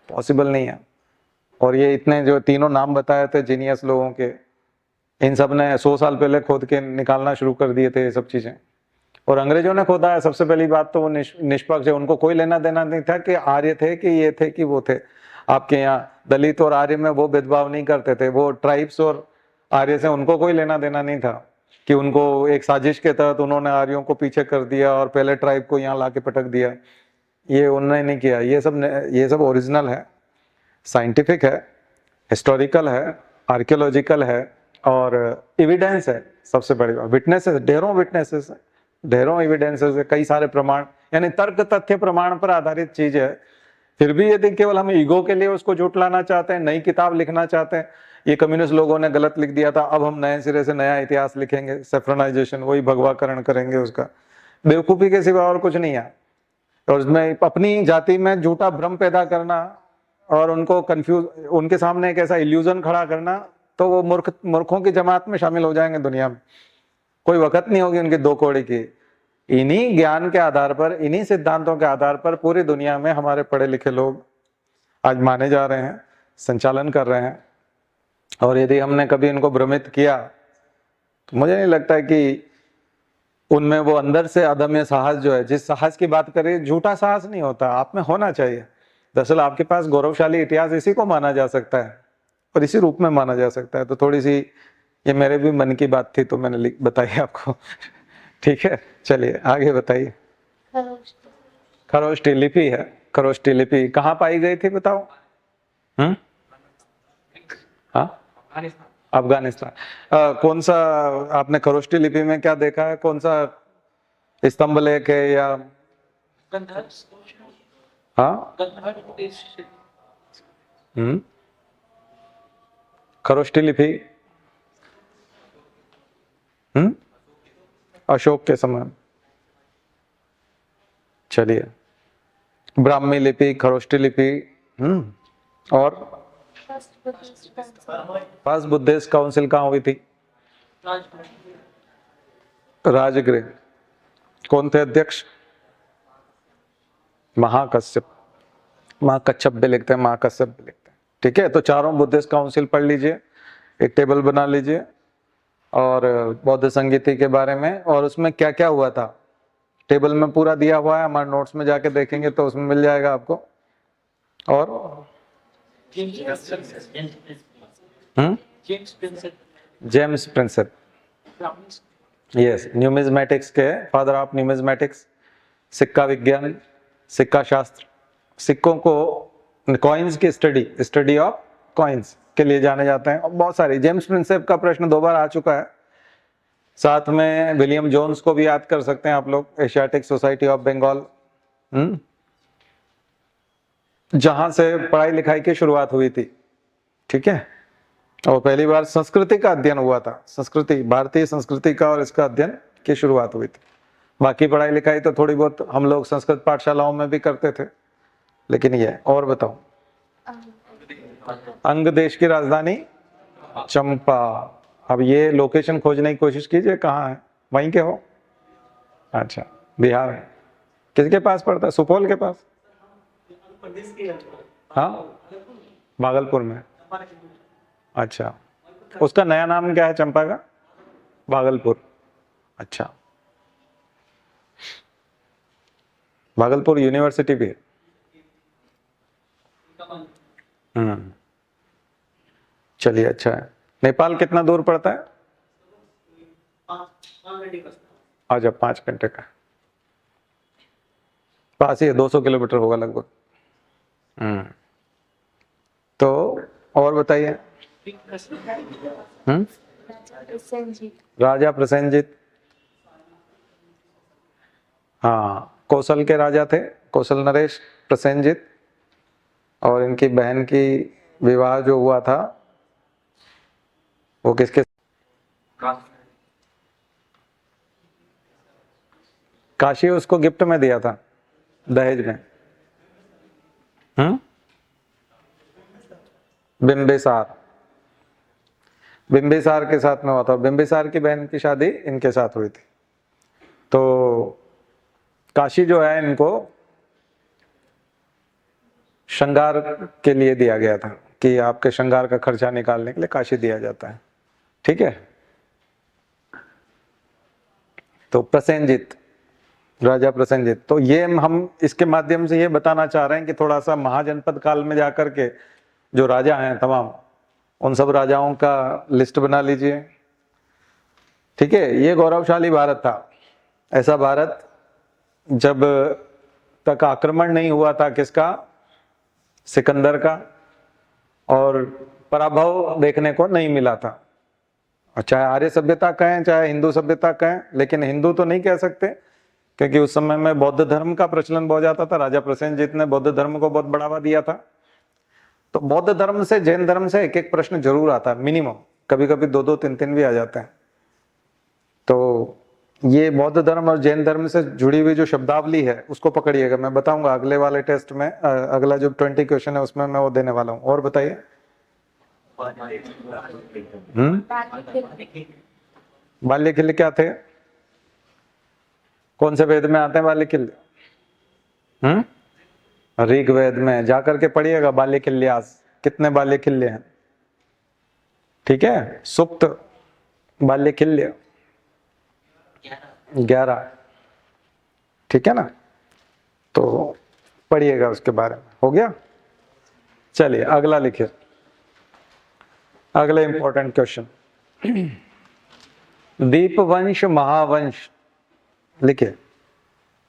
[SPEAKER 1] पॉसिबल नहीं है। और ये इतने जो तीनों नाम बताए थे जीनियस लोगों के, इन सब ने 100 साल पहले खोद के निकालना शुरू कर दिए थे ये सब चीजें। और अंग्रेजों ने खोदा है, सबसे पहली बात तो वो निष्पक्ष है, उनको कोई लेना देना नहीं था कि आर्य थे कि ये थे कि वो थे। आपके यहाँ दलित और आर्य में वो भेदभाव नहीं करते थे, वो ट्राइब्स और आर्य से उनको कोई लेना देना नहीं था कि उनको एक साजिश के तहत उन्होंने आर्यों को पीछे कर दिया और पहले ट्राइब को यहाँ लाके पटक दिया, ये उन्होंने नहीं किया। ये सब ओरिजिनल है, साइंटिफिक है, हिस्टोरिकल है, आर्कियोलॉजिकल है और एविडेंस है। सबसे बड़ी बात विटनेसेस, ढेरों एविडेंसेस है, कई सारे प्रमाण, यानी तर्क तथ्य प्रमाण पर आधारित चीज है। फिर भी यदि केवल हम ईगो के लिए उसको झुठलाना चाहते हैं, नई किताब लिखना चाहते हैं, ये कम्युनिस्ट लोगों ने गलत लिख दिया था, अब हम नए सिरे से नया इतिहास लिखेंगे, सेफ्रनाइजेशन, वही भगवाकरण करेंगे उसका, बेवकूफी के सिवा और कुछ नहीं है। और उसमें अपनी जाति में झूठा भ्रम पैदा करना और उनको कंफ्यूज, उनके सामने एक ऐसा इल्यूजन खड़ा करना, तो वो मूर्खों की जमात में शामिल हो जाएंगे दुनिया में, कोई वक्त नहीं होगी उनकी दो कौड़ी की। इन्हीं ज्ञान के आधार पर, इन्हीं सिद्धांतों के आधार पर पूरी दुनिया में हमारे पढ़े लिखे लोग आज माने जा रहे हैं, संचालन कर रहे हैं। और यदि हमने कभी इनको भ्रमित किया तो मुझे नहीं लगता है कि उनमें वो अंदर से अदम्य साहस जो है, जिस साहस की बात करें, झूठा साहस नहीं होता, आप में होना चाहिए। दरअसल आपके पास गौरवशाली इतिहास इसी को माना जा सकता है और इसी रूप में माना जा सकता है। तो थोड़ी सी ये मेरे भी मन की बात थी तो मैंने बताई आपको। ठीक है, चलिए आगे बताइए। खरोष्टी लिपि है। खरोष्टी लिपि कहाँ पाई गई थी बताओ? हाँ, अफगानिस्तान। कौन सा आपने खरोष्टी लिपि में क्या देखा है? कौन सा स्तंभ लेख है या? हाँ, खरोष्टी लिपि अशोक के समय। चलिए, ब्राह्मी लिपि, खरोष्टी लिपि, और फर्स्ट बुद्धिस्ट काउंसिल कहाँ हुई थी? राजगृह। कौन थे अध्यक्ष? महाकश्यप। महाकच्छप भी लिखते हैं, महाकश्यप भी लिखते हैं। ठीक है, तो चारों बुद्धिस्ट काउंसिल पढ़ लीजिए, एक टेबल बना लीजिए और बौद्ध संगीति के बारे में, और उसमें क्या क्या हुआ था टेबल में पूरा दिया हुआ है, हमारे नोट्स में जाके देखेंगे तो उसमें मिल जाएगा आपको। और जेम्स प्रिंसेप, यस, न्यूमिज्मेटिक्स के फादर ऑफ न्यूमिज्मेटिक्स, सिक्का विज्ञान, सिक्का शास्त्र, सिक्कों को, कॉइन्स की स्टडी ऑफ कॉइन्स के लिए जाने जाते हैं। और बहुत सारी, जेम्स प्रिंसेप का प्रश्न 2 बार आ चुका है। साथ में विलियम जोन्स को भी याद कर सकते हैं आप लोग, एशियाटिक सोसाइटी ऑफ बंगाल, जहां से पढ़ाई लिखाई की शुरुआत हुई थी। ठीक है, और पहली बार संस्कृति का अध्ययन हुआ था, संस्कृति, भारतीय संस्कृति का, और इसका अध्ययन की शुरुआत हुई थी। बाकी पढ़ाई लिखाई तो थोड़ी बहुत हम लोग संस्कृत पाठशालाओं में भी करते थे, लेकिन ये। और बताओ, अंग देश की राजधानी चंपा। अब ये लोकेशन खोजने की कोशिश कीजिए, कहाँ है, वहीं के हो? अच्छा, बिहार है। किसके पास पड़ता है? सुपौल के पास? हाँ, भागलपुर में। अच्छा, उसका नया नाम क्या है चंपा का? भागलपुर। अच्छा, भागलपुर यूनिवर्सिटी भी है। चलिए, अच्छा है। नेपाल कितना दूर पड़ता है? अच्छा, 5 घंटे का पास ही है, 200 किलोमीटर होगा लगभग। तो और बताइए। राजा प्रसेनजीत, हाँ, कौशल के राजा थे, कौशल नरेश प्रसेनजीत, और इनकी बहन की विवाह जो हुआ था वो किसके? काशी उसको गिफ्ट में दिया था, दहेज में। बिंबिसार, बिंबिसार के साथ में हुआ था। बिंबिसार की बहन की शादी इनके साथ हुई थी। तो काशी जो है इनको श्रृंगार के लिए दिया गया था कि आपके श्रृंगार का खर्चा निकालने के लिए काशी दिया जाता है। ठीक है। तो प्रसेनजित, राजा प्रसेनजित, तो ये हम इसके माध्यम से ये बताना चाह रहे हैं कि थोड़ा सा महाजनपद काल में जाकर के जो राजा हैं तमाम, उन सब राजाओं का लिस्ट बना लीजिए। ठीक है। ये गौरवशाली भारत था। ऐसा भारत जब तक आक्रमण नहीं हुआ था किसका, सिकंदर का, और पराभव देखने को नहीं मिला था। और चाहे आर्य सभ्यता कहें चाहे हिंदू सभ्यता कहें, लेकिन हिंदू तो नहीं कह सकते क्योंकि उस समय में बौद्ध धर्म का प्रचलन बहुत ज्यादा था। राजा प्रसेनजीत ने बौद्ध धर्म को बहुत बढ़ावा दिया था। तो बौद्ध धर्म से, जैन धर्म से एक एक प्रश्न जरूर आता है, मिनिमम, कभी कभी दो दो तीन तीन भी आ जाते हैं। तो ये बौद्ध धर्म और जैन धर्म से जुड़ी हुई जो शब्दावली है उसको पकड़िएगा। मैं बताऊंगा अगले वाले टेस्ट में, अगला जो 20 क्वेश्चन है उसमें मैं वो देने वाला हूं। और बताइए। बाल्य किल्ले क्या थे? कौन से वेद में आते हैं बाल्य किल्ले? ऋग्वेद में जाकर के पढ़िएगा बाल्य किल्यास, कितने बाल्य किल्ले हैं। ठीक है। सुप्त बाल्य किल्य 11। ठीक है ना। तो पढ़िएगा उसके बारे में। हो गया। चलिए अगला लिखिए, अगला इंपॉर्टेंट क्वेश्चन। दीपवंश महावंश लिखिए।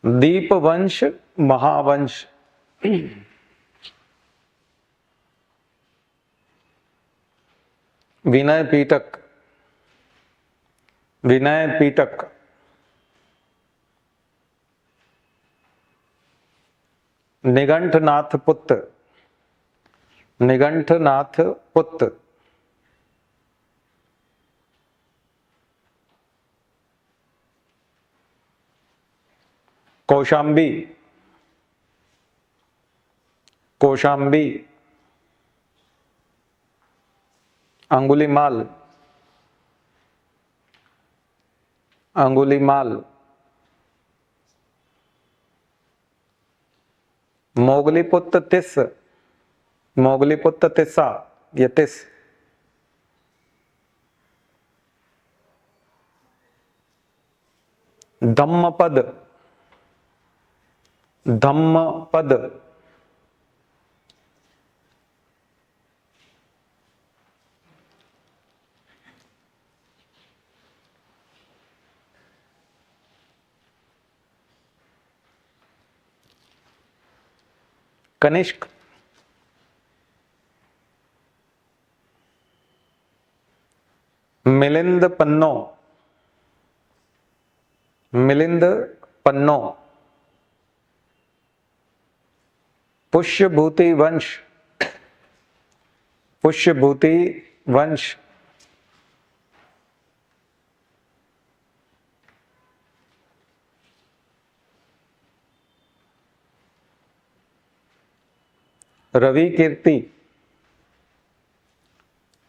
[SPEAKER 1] दीपवंश महावंश विनय पीटक, विनय पीटक, निगंठनाथ पुत्र, निगंठनाथ पुत्र, कौशाम्बी, कौशाम्बी, अंगुलीमाल, अंगुलीमाल, मोगलीपुत्र तिस, मोगलीपुत्र तिस्सा, ये तिस, धम्मपद, धम्मपद, कनिष्क, मिलिंद पन्नो, मिलिंद पन्नो, पुष्यभूति वंश, पुष्यभूति वंश, रवि कीर्ति,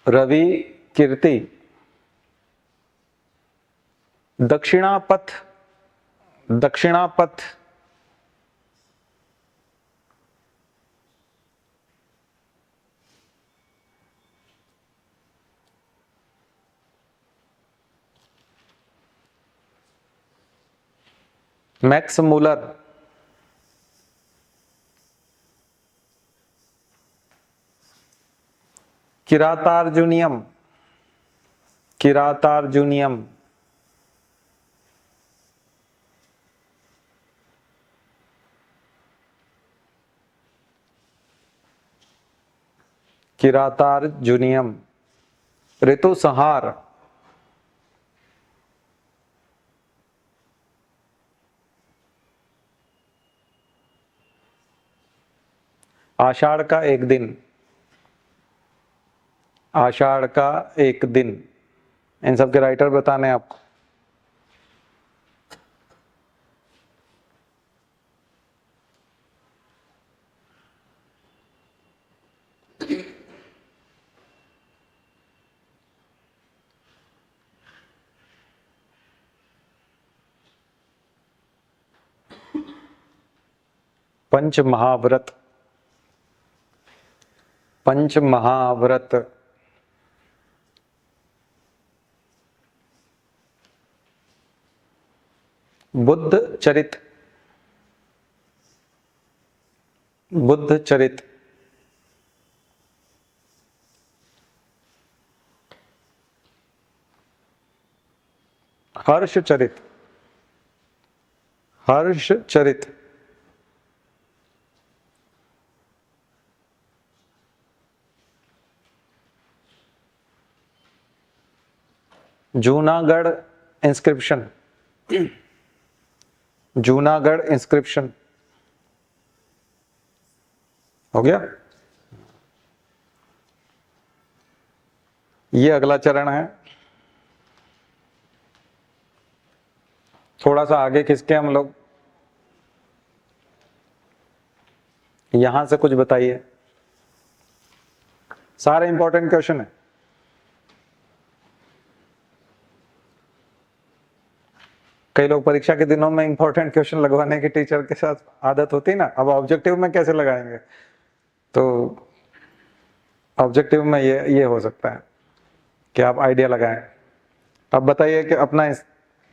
[SPEAKER 1] रवि कीर्ति, दक्षिणापथ, दक्षिणापथ, मैक्स मूलर, किरातार्जुनियम, किरातार्जुनियम, किरातार्जुनियम, ऋतुसंहार, आषाढ़ का एक दिन, आषाढ़ का एक दिन, इन सब के राइटर बताने आपको। पंच महाव्रत, पंच महाव्रत बुद्ध चरित, बुद्ध चरित, हर्ष चरित, हर्ष चरित, जूनागढ़ इंस्क्रिप्शन, जूनागढ़ इंस्क्रिप्शन हो गया। ये अगला चरण है। थोड़ा सा आगे खिसके हम लोग, यहां से कुछ बताइए। सारे इंपॉर्टेंट क्वेश्चन है। कई लोग परीक्षा के दिनों में इंपॉर्टेंट क्वेश्चन लगवाने की टीचर के साथ आदत होती है ना, अब ऑब्जेक्टिव में कैसे लगाएंगे, तो ऑब्जेक्टिव में ये हो सकता है कि आप आइडिया लगाएं। अब बताइए कि अपना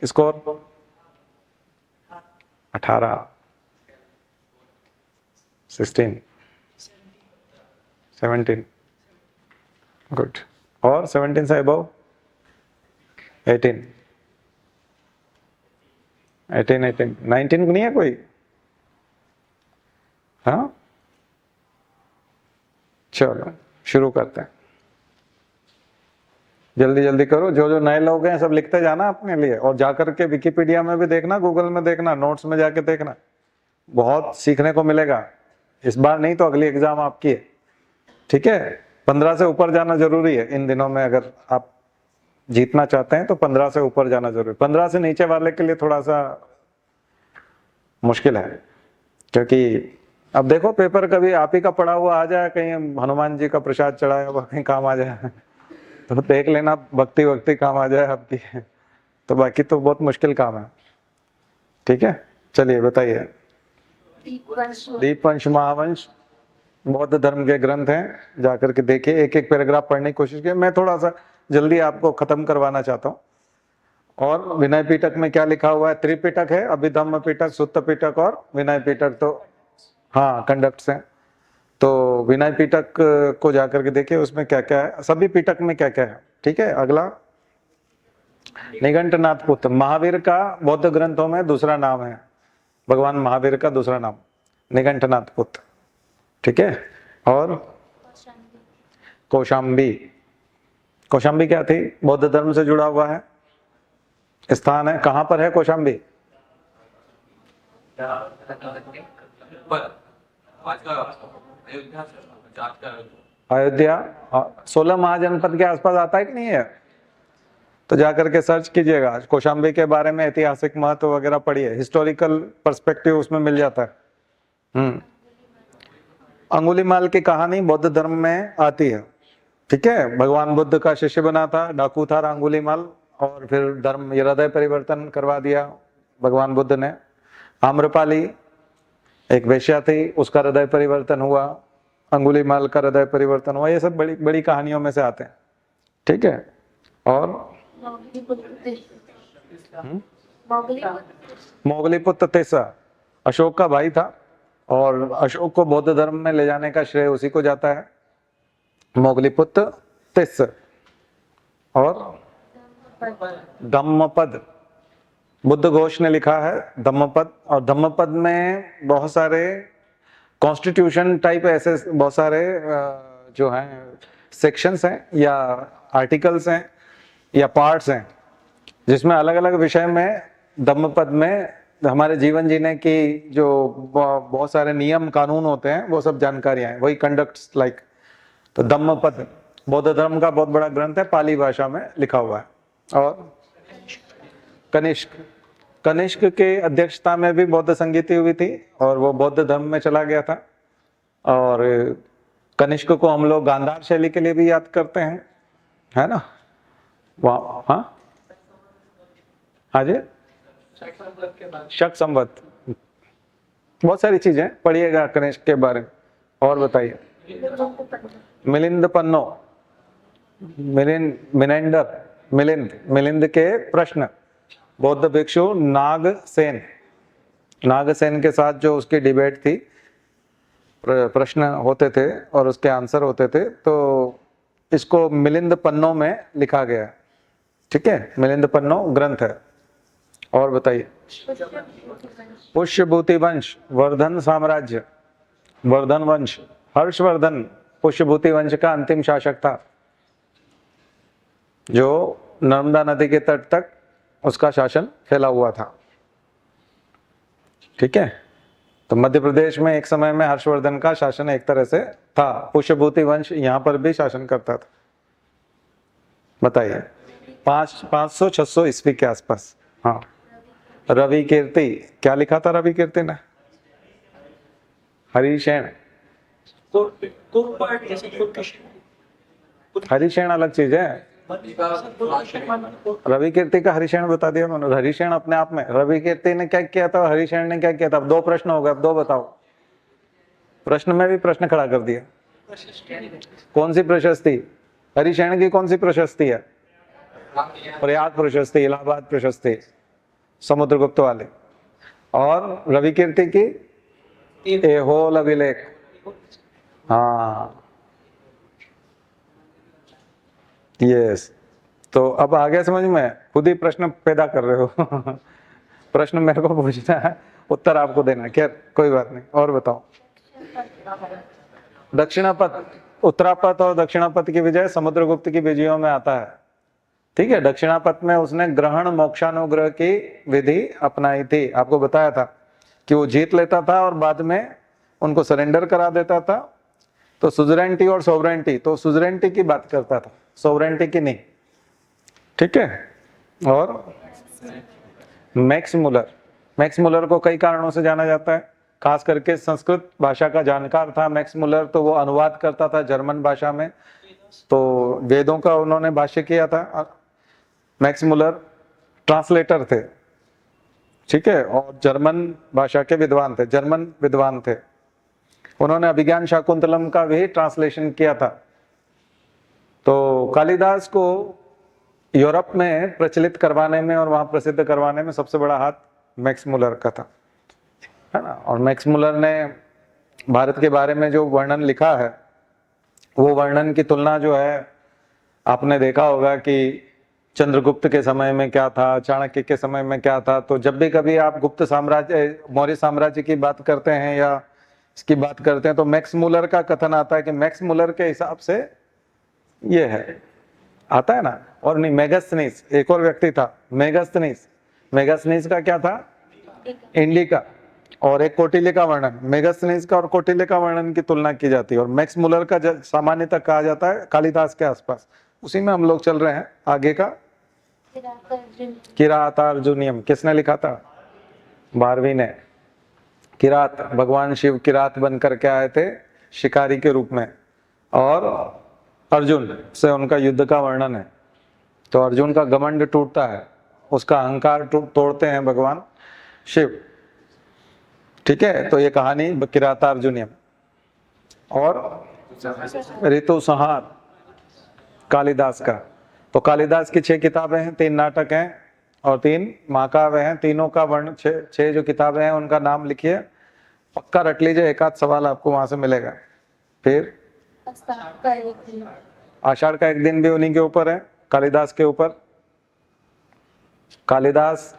[SPEAKER 1] स्कोर 18, 16, 17, गुड। और 17 से अबव 18, 18, 19 नहीं है कोई? हाँ, चलो शुरू करते हैं। जल्दी जल्दी करो, जो जो नए लोग हैं सब लिखते जाना अपने लिए, और जाकर के विकिपीडिया में भी देखना, गूगल में देखना, नोट्स में जाके देखना, बहुत सीखने को मिलेगा। इस बार नहीं तो अगली एग्जाम आपकी है, ठीक है। 15 से ऊपर जाना जरूरी है इन दिनों में, अगर आप जीतना चाहते हैं तो 15 से ऊपर जाना जरूरी। 15 से नीचे वाले के लिए थोड़ा सा मुश्किल है, क्योंकि अब देखो पेपर कभी आप ही का पढ़ा हुआ आ जाए, कहीं हनुमान जी का प्रसाद चढ़ाया हुआ कहीं काम आ जाए तो देख लेना, भक्ति भक्ति काम आ जाए आपकी, तो बाकी तो बहुत मुश्किल काम है, ठीक है। चलिए बताइए। दीपवंश महावंश बौद्ध धर्म के ग्रंथ हैं, जाकर के देखिए, एक एक पैराग्राफ पढ़ने की कोशिश कीजिए। मैं थोड़ा सा जल्दी आपको खत्म करवाना चाहता हूँ। और विनय पिटक में क्या लिखा हुआ है? त्रिपिटक है, अभिधम्म पिटक, सुत्त पिटक और विनय पिटक, तो हाँ कंडक्ट्स हैं। तो विनय पिटक को जाकर के देखिए उसमें क्या क्या है, सभी पिटक में क्या क्या है, ठीक है। अगला निघंटनाथ पुत्र, महावीर का बौद्ध ग्रंथों में दूसरा नाम है, भगवान महावीर का दूसरा नाम निघंटनाथ पुत्र, ठीक है। और कौशाम्बी, कौशाम्बी क्या थी? बौद्ध धर्म से जुड़ा हुआ है, स्थान है। कहां पर है कौशाम्बी? अयोध्या, 16 महाजनपद के आसपास आता है कि नहीं है? तो जाकर के सर्च कीजिएगा कौशाम्बी के बारे में, ऐतिहासिक महत्व वगैरह पढ़िए, हिस्टोरिकल पर्सपेक्टिव उसमें मिल जाता है। अंगुलीमाल की कहानी बौद्ध धर्म में आती है, ठीक है। भगवान बुद्ध का शिष्य बना था, डाकू था अंगुलीमाल, और फिर धर्म हृदय परिवर्तन करवा दिया भगवान बुद्ध ने। आम्रपाली एक वेश्या थी, उसका हृदय परिवर्तन हुआ, अंगुलीमाल का हृदय परिवर्तन हुआ। ये सब बड़ी बड़ी कहानियों में से आते हैं, ठीक है। और मोगलीपुत्र तिस्सा अशोक का भाई था, और अशोक को बौद्ध धर्म में ले जाने का श्रेय उसी को जाता है, मोगलीपुत्र तिस्सा। और धम्मपद, बुद्ध घोष ने लिखा है धम्मपद, और धम्मपद में बहुत सारे कॉन्स्टिट्यूशन टाइप ऐसे बहुत सारे जो हैं सेक्शंस हैं या आर्टिकल्स हैं या पार्ट्स हैं, जिसमें अलग अलग विषय में धम्मपद में हमारे जीवन जीने की जो बहुत सारे नियम कानून होते हैं वो सब जानकारियां हैं, वही कंडक्ट्स लाइक। तो धम्मपद बौद्ध धर्म का बहुत बड़ा ग्रंथ है, पाली भाषा में लिखा हुआ है, और कनिष्क, कनिष्क के अध्यक्षता में भी बौद्ध संगीति हुई थी और वो बौद्ध धर्म में चला गया था। और कनिष्क को हम लोग गांधार शैली के लिए भी याद करते हैं, है ना? वहाँ हाँ हाँ जी, शक संवत, बहुत सारी चीजें पढ़िएगा कनिष्क के बारे में। और बताइए, मिलिंद पन्नो, मिलिंद के प्रश्न, बौद्ध भिक्षु नागसेन के साथ जो उसकी डिबेट थी, प्रश्न होते थे और उसके आंसर होते थे, तो इसको मिलिंद पन्नो में लिखा गया है। ठीक है, मिलिंद पन्नो ग्रंथ है। और बताइए, पुष्यभूति वंश, वर्धन साम्राज्य, वर्धन वंश, हर्षवर्धन पुष्यभूति वंश का अंतिम शासक था, जो नर्मदा नदी के तट तक उसका शासन फैला हुआ था। ठीक है, तो मध्य प्रदेश में एक समय में हर्षवर्धन का शासन एक तरह से था, पुष्यभूति वंश यहाँ पर भी शासन करता था। बताइए, 500-600 ईस्वी के आसपास। हाँ, रवि कीर्ति, क्या लिखा था रवि कीर्ति ने? हरिशैन, हरिशैन अलग चीज है। रवि कीर्ति का हरिशैन बता दिया उन्होंने। हरिशैन अपने आप में, रवि कीर्ति ने क्या किया था, हरिशैन ने क्या किया था? अब 2 प्रश्न हो गए, अब 2 बताओ। प्रश्न में भी प्रश्न खड़ा कर दिया। कौन सी प्रशस्ति? हरिशैन की कौन सी प्रशस्ति है? प्रयाग प्रशस्ति, इलाहाबाद प्रशस्ति, समुद्रगुप्त वाले। और रवि कीर्ति की एहोल अभिलेख। हाँ, यस। तो अब आ गया समझ में? खुद ही प्रश्न पैदा कर रहे हो। प्रश्न मेरे को पूछना है, उत्तर आपको देना है। खैर कोई बात नहीं। और बताओ, दक्षिणापथ, उत्तरापथ और दक्षिणापथ की विजय समुद्रगुप्त की विजयों में आता है। ठीक है, दक्षिणापथ में उसने ग्रहण मोक्षानुग्रह की विधि अपनाई थी। आपको बताया था कि वो जीत लेता था और बाद में उनको सरेंडर करा देता था। तो सुजरेंटी और सोवरेंटी, तो सुजरेंटी की बात करता था, सोवरेंटी की नहीं। ठीक है। और मैक्स मुलर, मैक्स मुलर को कई कारणों से जाना जाता है, खास करके संस्कृत भाषा का जानकार था मैक्स मुलर। तो वो अनुवाद करता था जर्मन भाषा में, तो वेदों का उन्होंने भाष्य किया था। मैक्स मुलर ट्रांसलेटर थे। ठीक है, और जर्मन भाषा के विद्वान थे, जर्मन विद्वान थे। उन्होंने अभिज्ञान शाकुंतलम का भी ट्रांसलेशन किया था। तो कालिदास को यूरोप में प्रचलित करवाने में और वहां प्रसिद्ध करवाने में सबसे बड़ा हाथ मैक्स मुलर का था, है ना। और मैक्स मुलर ने भारत के बारे में जो वर्णन लिखा है, वो वर्णन की तुलना जो है, आपने देखा होगा कि चंद्रगुप्त के समय में क्या था, चाणक्य के समय में क्या था। तो जब भी कभी आप गुप्त साम्राज्य, मौर्य साम्राज्य की बात करते हैं या इसकी बात करते हैं, तो मैक्स मुलर का कथन आता है कि मैक्स मुलर के हिसाब से ये है, आता है ना। और नहीं, मेगास्थनीस, एक और व्यक्ति था मेगास्थनीस। मेगास्थनीस का क्या था? इंडिका। और एक कौटिल्य का वर्णन, मेगास्थनीस का और कौटिल्य का वर्णन की तुलना की जाती है। और मैक्स मुलर का सामान्यतः कहा जाता है कालिदास के आसपास। उसी में हम लोग चल रहे हैं। आगे का किरातार्जुनियम किसने लिखा था? भारवी ने। किरात, भगवान शिव किरात बन करके आए थे शिकारी के रूप में, और अर्जुन से उनका युद्ध का वर्णन है। तो अर्जुन का घमंड टूटता है, उसका अहंकार तोड़ते हैं भगवान शिव। ठीक है, तो ये कहानी किरातार्जुनियम। और ऋतु संहार कालिदास का। तो कालिदास की 6 किताबें हैं, 3 नाटक हैं और 3 महाकाव्य हैं। तीनों का वर्ण 6 जो किताबें हैं उनका नाम लिखिए, पक्का रट लीजिए, एक आध सवाल आपको वहां से मिलेगा। फिर आषाढ़ का एक दिन भी उन्हीं के ऊपर है, कालिदास के ऊपर। कालिदास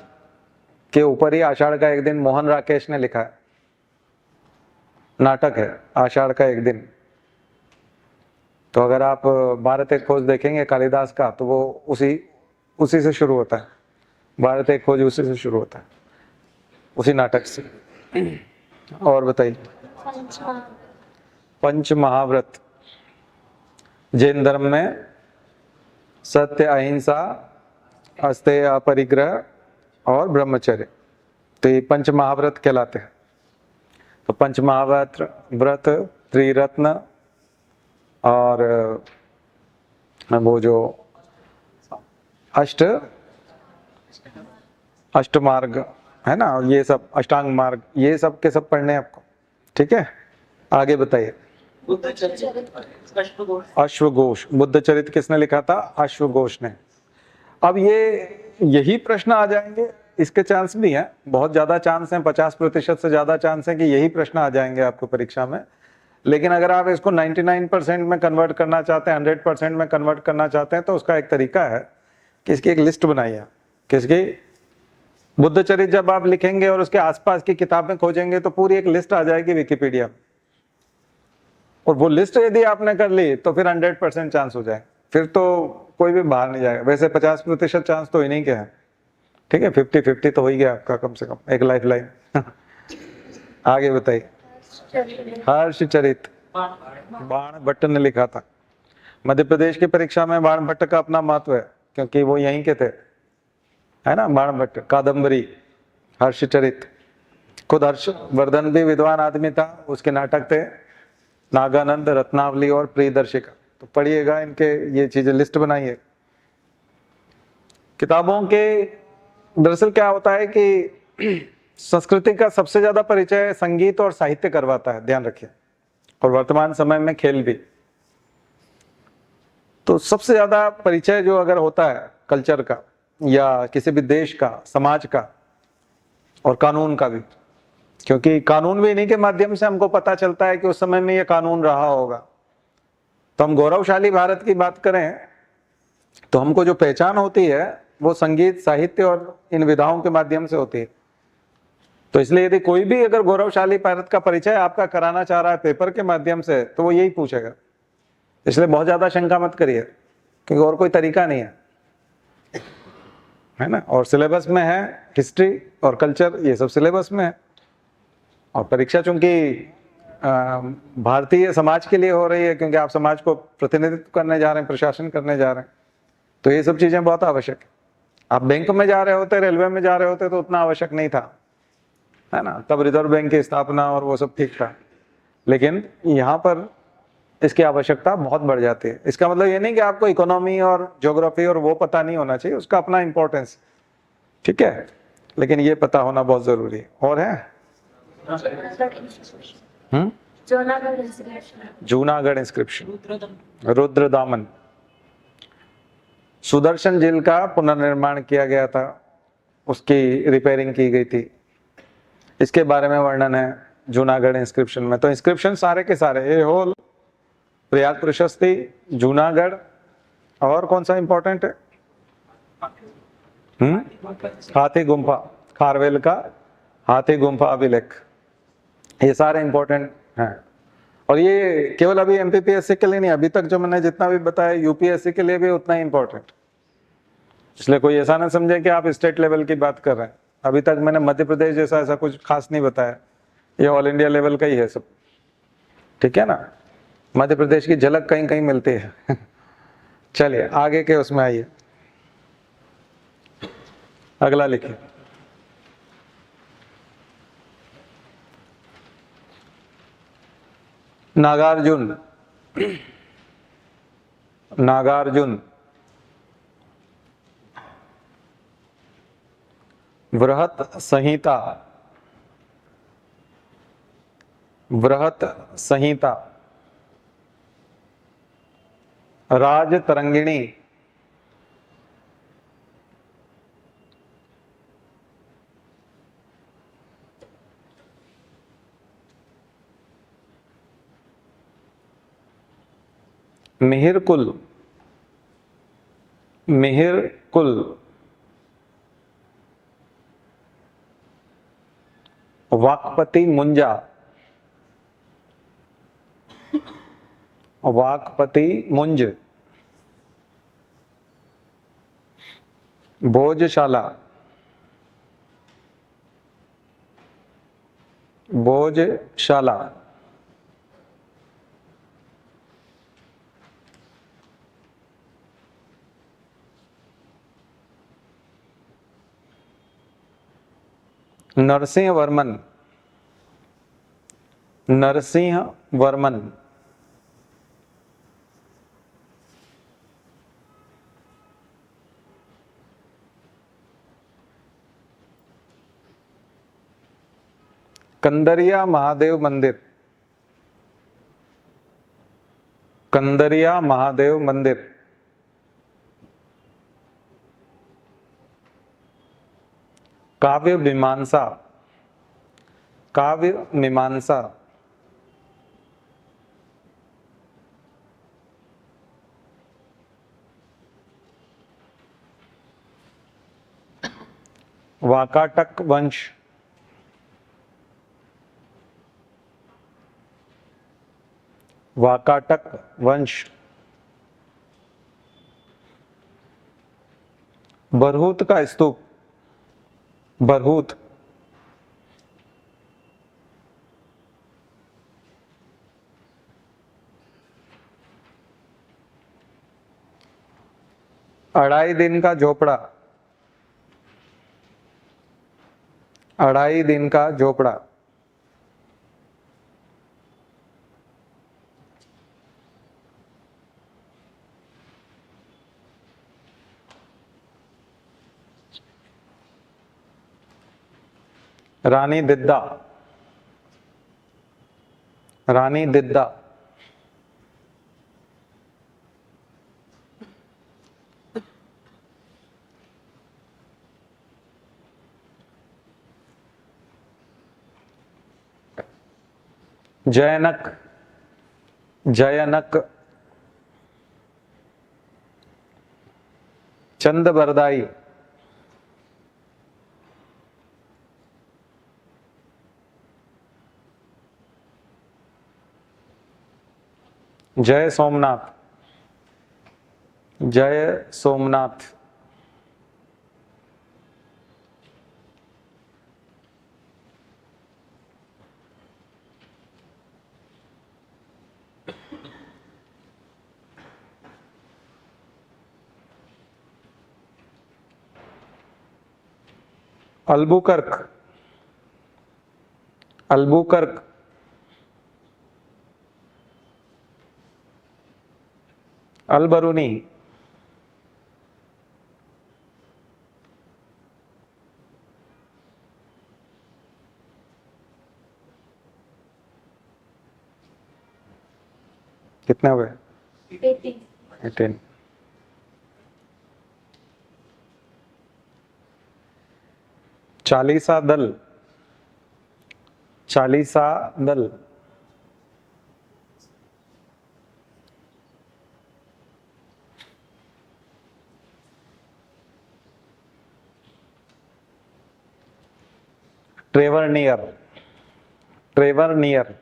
[SPEAKER 1] के ऊपर ही आषाढ़ का एक दिन मोहन राकेश ने लिखा है, नाटक है आषाढ़ का एक दिन। तो अगर आप भारत एक खोज देखेंगे कालिदास का, तो वो उसी से शुरू होता है। भारत एक खोज उसी से शुरू होता है, उसी नाटक से। और बताइए, पंच महाव्रत जैन धर्म में सत्य, अहिंसा अस्तेय, अपरिग्रह और ब्रह्मचर्य, तो ये पंच महाव्रत कहलाते हैं। तो पंच महाव्रत व्रत, त्रिरत्न और वो जो अष्टमार्ग है ना, ये सब अष्टांग मार्ग, ये सब के सब पढ़ने हैं आपको। ठीक है, आगे बताइए। अश्वघोष, बुद्ध चरित किसने लिखा था? अश्वघोष ने। अब ये यही प्रश्न आ जाएंगे, इसके चांस भी हैं, बहुत ज्यादा चांस हैं, 50% से ज्यादा चांस है कि यही प्रश्न आ जाएंगे आपको परीक्षा में। लेकिन अगर आप इसको 99% में कन्वर्ट करना चाहते हैं, 100% में कन्वर्ट करना चाहते हैं, तो उसका एक तरीका है कि इसकी एक लिस्ट बनाइए। किसकी? बुद्ध चरित जब आप लिखेंगे और उसके आसपास की किताबें खोजेंगे तो पूरी एक लिस्ट आ जाएगी विकिपीडिया में, और वो लिस्ट यदि आपने कर ली तो फिर 100% चांस हो जाए, फिर तो कोई भी बाहर नहीं जाएगा। वैसे 50% चांस तो इन्हीं के हैं, ठीक है, 50-50 तो हो ही गया आपका, कम से कम एक लाइफ लाइन। आगे बताइए। हर्षचरित बाण भट्ट ने लिखा था। मध्य प्रदेश की परीक्षा में बाण भट्ट का अपना महत्व है, क्योंकि वो यहीं के थे, है ना। बाण भट्ट, कादम्बरी, हर्षचरित। खुद हर्षवर्धन भी विद्वान आदमी था, उसके नाटक थे नागानंद, रत्नावली और प्रियदर्शिका। तो पढ़िएगा इनके, ये चीजें लिस्ट बनाइए किताबों के। दरअसल क्या होता है कि संस्कृति का सबसे ज्यादा परिचय संगीत और साहित्य करवाता है, ध्यान रखिए, और वर्तमान समय में खेल भी। तो सबसे ज्यादा परिचय जो अगर होता है कल्चर का या किसी भी देश का, समाज का, और कानून का भी, क्योंकि कानून भी इन्हीं के माध्यम से हमको पता चलता है कि उस समय में ये कानून रहा होगा। तो हम गौरवशाली भारत की बात करें तो हमको जो पहचान होती है वो संगीत, साहित्य और इन विधाओं के माध्यम से होती है। तो इसलिए यदि कोई भी अगर गौरवशाली भारत का परिचय आपका कराना चाह रहा है पेपर के माध्यम से, तो वो यही पूछेगा। इसलिए बहुत ज्यादा शंका मत करिए, क्योंकि और कोई तरीका नहीं है ना। और सिलेबस में है हिस्ट्री और कल्चर, ये सब सिलेबस में है। और परीक्षा चूंकि भारतीय समाज के लिए हो रही है, क्योंकि आप समाज को प्रतिनिधित्व करने जा रहे हैं, प्रशासन करने जा रहे हैं, तो ये सब चीजें बहुत आवश्यक है। आप बैंक में जा रहे होते, रेलवे में जा रहे होते तो उतना आवश्यक नहीं था, है ना, तब रिजर्व बैंक की स्थापना और वो सब ठीक था। लेकिन यहाँ पर इसकी आवश्यकता बहुत बढ़ जाती है। इसका मतलब ये नहीं कि आपको इकोनॉमी और ज्योग्राफी और वो पता नहीं होना चाहिए, उसका अपना इंपॉर्टेंस, ठीक है, लेकिन ये पता होना बहुत जरूरी है। और है जूनागढ़ इंस्क्रिप्शन, रुद्रदामन। सुदर्शन झील का पुनर्निर्माण किया गया था, उसकी रिपेयरिंग की गई थी, इसके बारे में वर्णन है जूनागढ़ इंस्क्रिप्शन में। तो इंस्क्रिप्शन सारे के सारे, ये होल प्रयाग प्रशस्ति, जूनागढ़, और कौन सा इंपॉर्टेंट है? हाथी गुम्फा, खारवेल का हाथी गुम्फा अभिलेख, ये सारे इंपॉर्टेंट हैं। और ये केवल अभी एमपीपीएससी के लिए नहीं, अभी तक जो मैंने जितना भी बताया यूपीएससी के लिए भी उतना ही इंपॉर्टेंट। इसलिए कोई ऐसा ना समझे कि आप स्टेट लेवल की बात कर रहे हैं। अभी तक मैंने मध्य प्रदेश जैसा ऐसा कुछ खास नहीं बताया, ये ऑल इंडिया लेवल का ही है सब, ठीक है ना। मध्य प्रदेश की झलक कहीं कहीं मिलती है। चलिए आगे के उसमें आइए, अगला लिखिए। नागार्जुन, नागार्जुन बृहत संहिता, बृहत संहिता, राज तरंगिणी, मिहिर कुल, मिहिर कुल, वाकपति मुंजा, वाकपति मुंज, भोजशाला, भोजशाला, नरसिंह वर्मन, नरसिंह वर्मन। कंदरिया महादेव मंदिर, कंदरिया महादेव मंदिर। काव्य मीमांसा, काव्य मीमांसा। वाकाटक वंश, वाकाटक वंश। बरहूत का स्तूप, बरहूत। अढ़ाई दिन का झोपड़ा, अढ़ाई दिन का झोपड़ा। रानी दिद्दा, रानी दिद्दा। जयनक, जयनक। चंदबरदाई, जय सोमनाथ, जय सोमनाथ। Albuquerque, Albuquerque. अलबरूनी, कितने हुए? 18। चालीसा दल, चालीसा दल। ट्रेवरनियर, ट्रेवरनियर।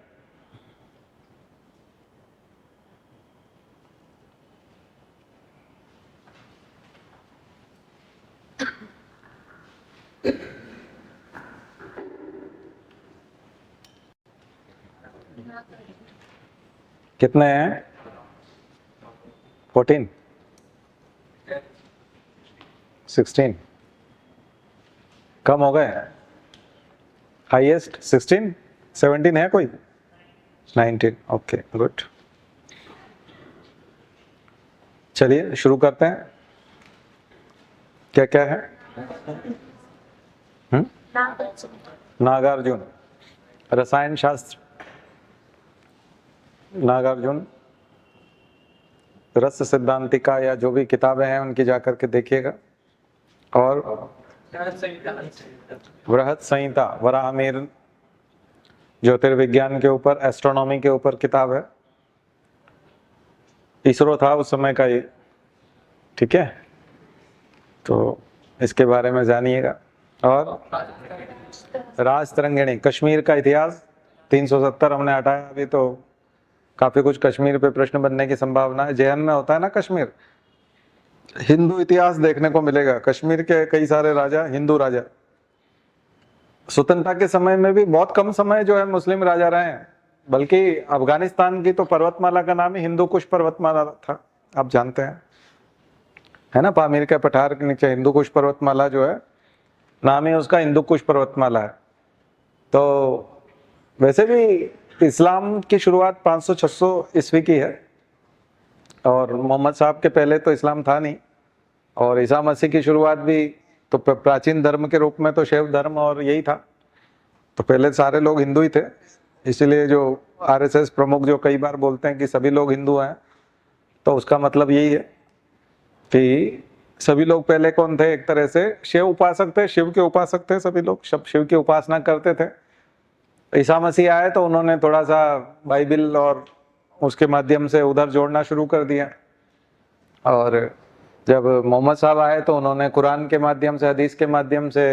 [SPEAKER 1] कितने हैं? 14, 16। कम हो गए। हाईएस्ट 16, 17 है कोई? 19। Okay, good. चलिए शुरू करते हैं। क्या क्या है? नागार्जुन, रसायन शास्त्र। नागार्जुन, रस सिद्धांतिका या जो भी किताबें हैं उनकी जाकर के देखिएगा। और बृहद संहिता, वराहमिहिर ज्योतिर्विज्ञान के ऊपर, एस्ट्रोनॉमी के ऊपर किताब है। इसरो था उस समय का ये, ठीक है? तो इसके बारे में जानिएगा। और राजतरंगिणी, कश्मीर का इतिहास 370 हमने हटाया अभी, तो काफी कुछ कश्मीर पे प्रश्न बनने की संभावना है। जेएन में होता है ना कश्मीर, हिंदू इतिहास देखने को मिलेगा। कश्मीर के कई सारे राजा हिंदू राजा, स्वतंत्रता के समय में भी बहुत कम समय जो है मुस्लिम राजा रहे हैं। बल्कि अफगानिस्तान की तो पर्वतमाला का नाम ही हिंदू कुश पर्वतमाला था, आप जानते हैं, है ना? पामीर के पठार के नीचे हिंदू कुश पर्वतमाला जो है, नाम ही उसका हिंदू कुश पर्वतमाला है। तो वैसे भी इस्लाम की शुरुआत 500-600 ईस्वी की है, और मोहम्मद साहब के पहले तो इस्लाम था नहीं। और ईसा मसीह की शुरुआत भी तो प्राचीन धर्म के रूप में तो शैव धर्म और यही था, तो पहले सारे लोग हिंदू ही थे। इसलिए जो आरएसएस प्रमुख जो कई बार बोलते हैं कि सभी लोग हिंदू हैं, तो उसका मतलब यही है कि सभी लोग पहले कौन थे, एक तरह से शिव उपासक थे, शिव के उपासक थे सभी लोग, सब शिव की उपासना करते थे। ईसा मसीह आए तो उन्होंने थोड़ा सा बाइबिल और उसके माध्यम से उधर जोड़ना शुरू कर दिया, और जब मोहम्मद साहब आए तो उन्होंने कुरान के माध्यम से, हदीस के माध्यम से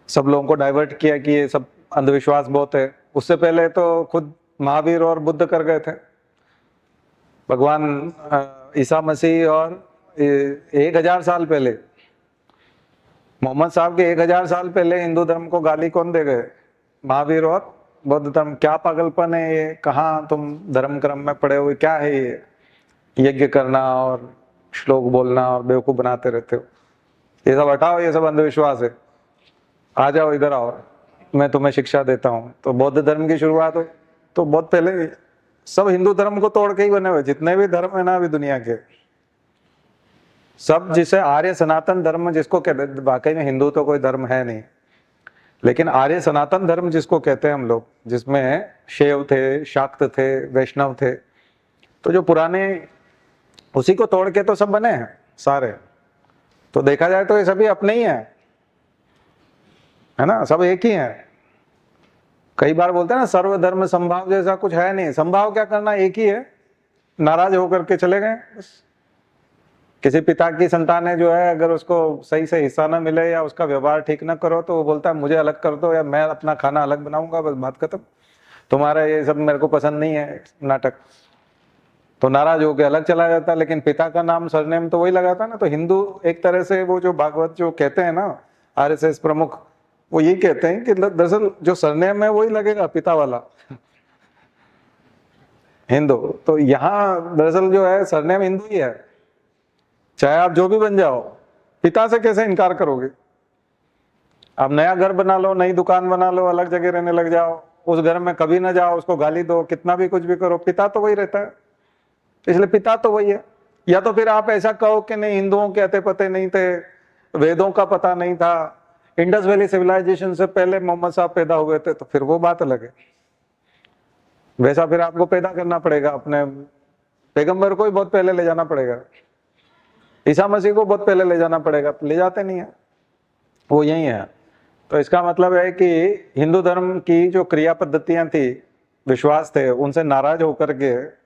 [SPEAKER 1] सब लोगों को डाइवर्ट किया कि ये सब अंधविश्वास बहुत है। उससे पहले तो खुद महावीर और बुद्ध कर गए थे। भगवान ईसा मसीह और 1000 साल पहले, मोहम्मद साहब के 1000 साल पहले हिंदू धर्म को गाली कौन दे गए? महावीर और बौद्ध धर्म। क्या पागलपन है ये, कहाँ तुम धर्म क्रम में पड़े हुए, क्या है ये यज्ञ करना और श्लोक बोलना और बेवकूफ बनाते रहते हो, ये सब हटाओ, ये सब अंधविश्वास है, आ जाओ इधर आओ, मैं तुम्हें शिक्षा देता हूँ। तो बौद्ध धर्म की शुरुआत हो तो बहुत पहले सब हिंदू धर्म को तोड़ के ही बने हुए, जितने भी धर्म है ना अभी दुनिया के सब, जिसे आर्य सनातन धर्म जिसको कहते, वाकई में हिंदू तो कोई धर्म है नहीं, लेकिन आर्य सनातन धर्म जिसको कहते हैं हम लोग, जिसमें शैव थे, शाक्त थे, वैष्णव थे, तो जो पुराने, उसी को तोड़ के तो सब बने हैं सारे। तो देखा जाए तो ये सभी अपने ही हैं, है ना, सब एक ही हैं। कई बार बोलते हैं ना सर्वधर्म संभाव, जैसा कुछ है नहीं। संभाव क्या करना, एक ही है, नाराज होकर के चले गए बस। किसी पिता की संतान है जो है, अगर उसको सही से हिस्सा ना मिले या उसका व्यवहार ठीक ना करो तो वो बोलता है मुझे अलग कर दो या मैं अपना खाना अलग बनाऊंगा, बस बात खत्म, तुम्हारा ये सब मेरे को पसंद नहीं है नाटक। तो नाराज होकर अलग चला जाता है, लेकिन पिता का नाम सरनेम तो वही लगाता ना। तो हिंदू एक तरह से वो जो भागवत जो कहते हैं ना आरएसएस प्रमुख, वो ये कहते हैं कि दरअसल जो सरनेम है वही लगेगा पिता वाला हिंदू। तो यहाँ दरअसल जो है सरनेम हिंदू ही है, चाहे आप जो भी बन जाओ, पिता से कैसे इनकार करोगे? आप नया घर बना लो, नई दुकान बना लो, अलग जगह रहने लग जाओ, उस घर में कभी ना जाओ, उसको गाली दो, कितना भी कुछ भी करो, पिता तो वही रहता है। इसलिए पिता तो वही है। या तो फिर आप ऐसा कहो कि नहीं, हिंदुओं के अते पते नहीं थे, वेदों का पता नहीं था, इंडस वैली सिविलाइजेशन से पहले मोहम्मद साहब पैदा हुए थे, तो फिर वो बात अलग है। वैसा फिर आपको पैदा करना पड़ेगा, अपने पैगंबर को ही बहुत पहले ले जाना पड़ेगा, ईसा मसीह को बहुत पहले ले जाना पड़ेगा, ले जाते नहीं है, वो यही है। तो इसका मतलब है कि हिंदू धर्म की जो क्रिया पद्धतियां थी, विश्वास थे, उनसे नाराज होकर के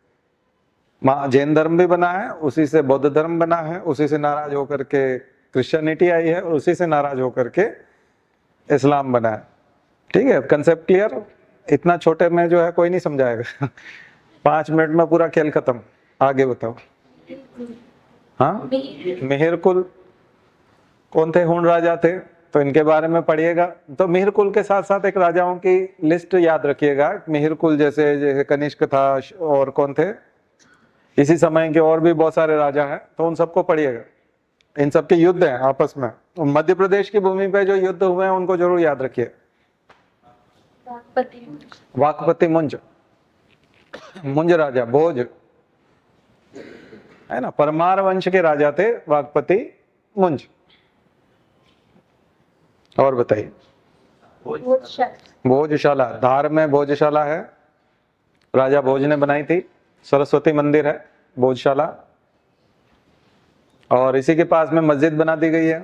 [SPEAKER 1] जैन धर्म भी बना है, उसी से बौद्ध धर्म बना है, उसी से नाराज होकर के क्रिश्चियनिटी आई है, और उसी से नाराज होकर के इस्लाम बना है। ठीक है, कंसेप्ट क्लियर? इतना छोटे में जो है कोई नहीं समझाएगा 5 मिनट में पूरा खेल खत्म। आगे बताओ। हाँ, मिहिर कुल कौन थे? हुण राजा थे, तो इनके बारे में पढ़िएगा। तो मिहिर कुल के साथ साथ एक राजाओं की लिस्ट याद रखिएगा। मिहिर कुल जैसे कनिष्क था, और कौन थे इसी समय के, और भी बहुत सारे राजा हैं, तो उन सबको पढ़िएगा। इन सबके युद्ध हैं आपस में। मध्य प्रदेश की भूमि पे जो युद्ध हुए हैं उनको जरूर याद रखिए। वाकपति मुंज, मुंज राजा, भोज है ना, परमार वंश के राजा थे वाकपति मुंज। और बताइए। भोजशाला, धार में भोजशाला है, राजा भोज ने बनाई थी। सरस्वती मंदिर है भोजशाला, और इसी के पास में मस्जिद बना दी गई है,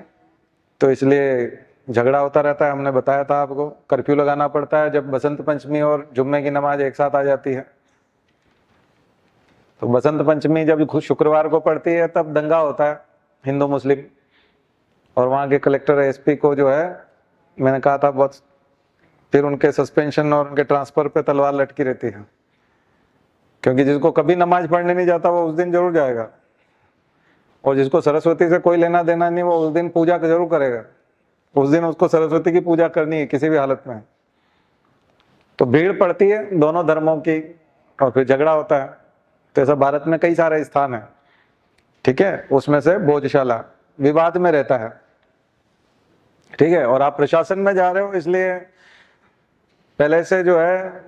[SPEAKER 1] तो इसलिए झगड़ा होता रहता है। हमने बताया था आपको, कर्फ्यू लगाना पड़ता है जब बसंत पंचमी और जुम्मे की नमाज एक साथ आ जाती है। तो बसंत पंचमी जब शुक्रवार को पड़ती है तब दंगा होता है हिंदू मुस्लिम, और वहाँ के कलेक्टर एसपी को जो है, मैंने कहा था बहुत, फिर उनके सस्पेंशन और उनके ट्रांसफर पे तलवार लटकी रहती है, क्योंकि जिसको कभी नमाज पढ़ने नहीं जाता वो उस दिन जरूर जाएगा, और जिसको सरस्वती से कोई लेना देना नहीं वो उस दिन पूजा जरूर करेगा। उस दिन उसको सरस्वती की पूजा करनी है किसी भी हालत में। तो भीड़ पड़ती है दोनों धर्मों की, और फिर झगड़ा होता है। तो ऐसा भारत में कई सारे स्थान है, ठीक है, उसमें से भोजशाला विवाद में रहता है। ठीक है, और आप प्रशासन में जा रहे हो, इसलिए पहले से जो है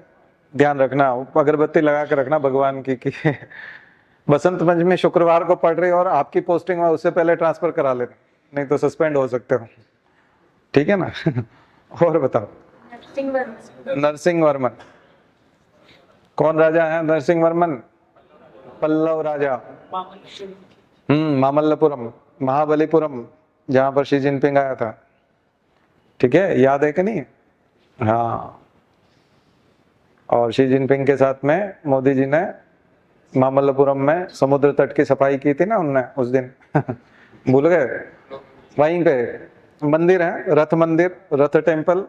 [SPEAKER 1] ध्यान रखना, अगरबत्ती लगा के रखना भगवान की कि बसंत पंचमी शुक्रवार को पड़ रही और आपकी पोस्टिंग में उससे पहले ट्रांसफर करा लेना, नहीं तो सस्पेंड हो सकते हो, ठीक है ना। और बताओ। नरसिंह वर्मन कौन राजा है? नरसिंह वर्मन पल्लव राजा। मामल्लपुरम, महाबलीपुरम, जहां पर शी जिनपिंग आया था, ठीक है, याद है कि नहीं? हाँ, और शी जिनपिंग के साथ में मोदी जी ने मामल्लपुरम में समुद्र तट की सफाई की थी ना उनने उस दिन। भूल गए? वहीं पे मंदिर है, रथ मंदिर, रथ टेम्पल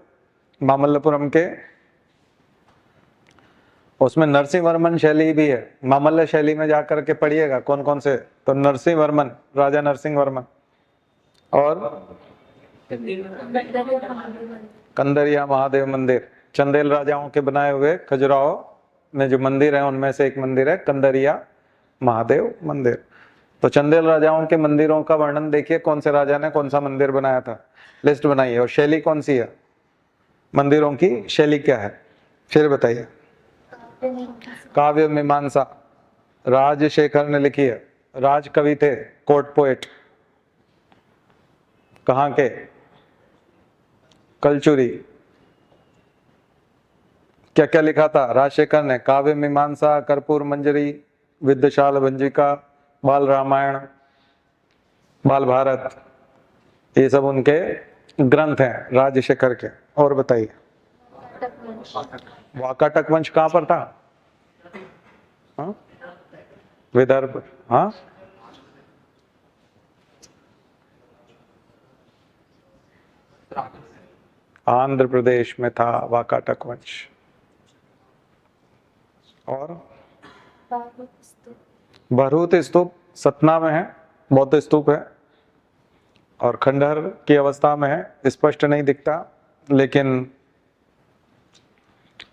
[SPEAKER 1] मामल्लपुरम के, उसमें नरसिंह वर्मन शैली भी है। मामल्ल शैली में जाकर के पढ़िएगा कौन कौन से, तो नरसिंह वर्मन, राजा नरसिंह वर्मन, और कंदरिया महादेव मंदिर, चंदेल राजाओं के बनाए हुए खजुराहो में जो मंदिर है उनमें से एक मंदिर है कंदरिया महादेव मंदिर। तो चंदेल राजाओं के मंदिरों का वर्णन देखिए, कौन से राजा ने कौन सा मंदिर बनाया था, लिस्ट बनाइए, और शैली कौन सी है, मंदिरों की शैली क्या है, फिर बताइए। काव्य मीमांसा राजशेखर ने लिखी है, राज कवि थे, कोर्ट पोएट, कहाँ के? कलचुरी। क्या क्या लिखा था राजशेखर ने? काव्य मीमांसा, कर्पूर मंजरी, विद्याशाल भंजिका, बाल रामायण, बाल भारत, ये सब उनके ग्रंथ हैं राजशेखर के। और बताइए। वाकाटक वंश कहाँ पर था? हाँ? विदर्भ। हाँ, आंध्र प्रदेश में था वाकाटक वंश। और भरूत स्तूप सतना में है, बौद्ध स्तूप है, और खंडहर की अवस्था में है, स्पष्ट नहीं दिखता, लेकिन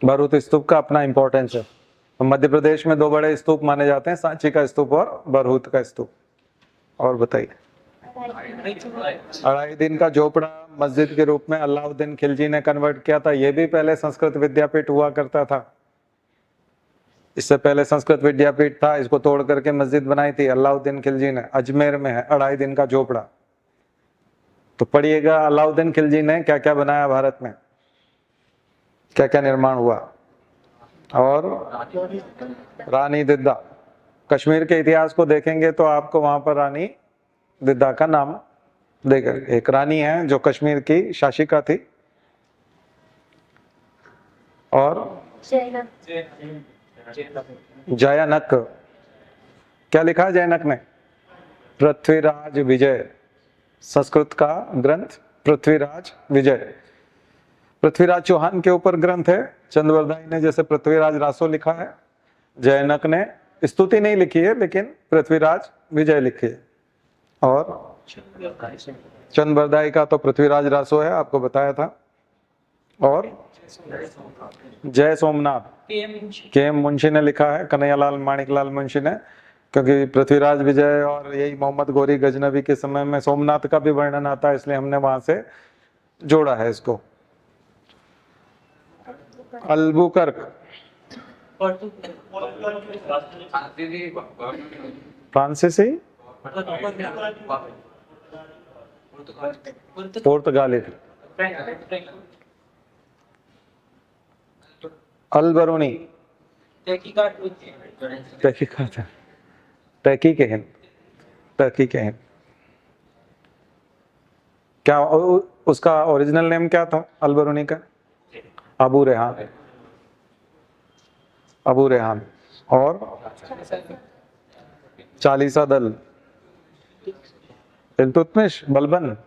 [SPEAKER 1] भरूत स्तूप का अपना इंपॉर्टेंस है। तो मध्य प्रदेश में दो बड़े स्तूप माने जाते हैं, सांची का स्तूप और भरूत का स्तूप। और बताइए। 2.5 दिन का झोपड़ा मस्जिद के रूप में अलाउद्दीन खिलजी ने कन्वर्ट किया था। यह भी पहले संस्कृत विद्यापीठ हुआ करता था, इससे पहले संस्कृत विद्यापीठ था, इसको तोड़ करके मस्जिद बनाई थी अलाउद्दीन खिलजी ने। अजमेर में है 2.5 दिन का झोपड़ा। तो पढ़िएगा अलाउद्दीन खिलजी ने क्या क्या बनाया भारत में, क्या क्या निर्माण हुआ। और रानी दिद्दा, कश्मीर के इतिहास को देखेंगे तो आपको वहां पर रानी दिद्दा का नाम देगा। एक रानी है जो कश्मीर की शासिका थी। और जयानक, क्या लिखा जयानक ने? पृथ्वीराज विजय, संस्कृत का ग्रंथ पृथ्वीराज विजय। पृथ्वीराज चौहान के ऊपर ग्रंथ है। चंद्रवर्धाई ने जैसे पृथ्वीराज रासो लिखा है, जयनक ने स्तुति नहीं लिखी है लेकिन पृथ्वीराज विजय लिखी है। और चंद्रवर्धाई का तो पृथ्वीराज रासो है, आपको बताया था। और जय सोमनाथ के एम मुंशी ने लिखा है, कन्हैयालाल माणिकलाल मुंशी ने, क्योंकि पृथ्वीराज विजय और यही मोहम्मद गोरी गजनबी के समय में सोमनाथ का भी वर्णन आता है, इसलिए हमने वहां से जोड़ा है इसको। अल्बुकर्क, फ्रांसीसी, पुर्तगाली, अल-बरूनी, तहकीक हिंद, तहकीक हिंद। क्या उसका ओरिजिनल नेम क्या था अल-बरूनी का? अबू रेहान, अबू रेहान। और चालीसा दल, इल्तुतमिश, बलबन,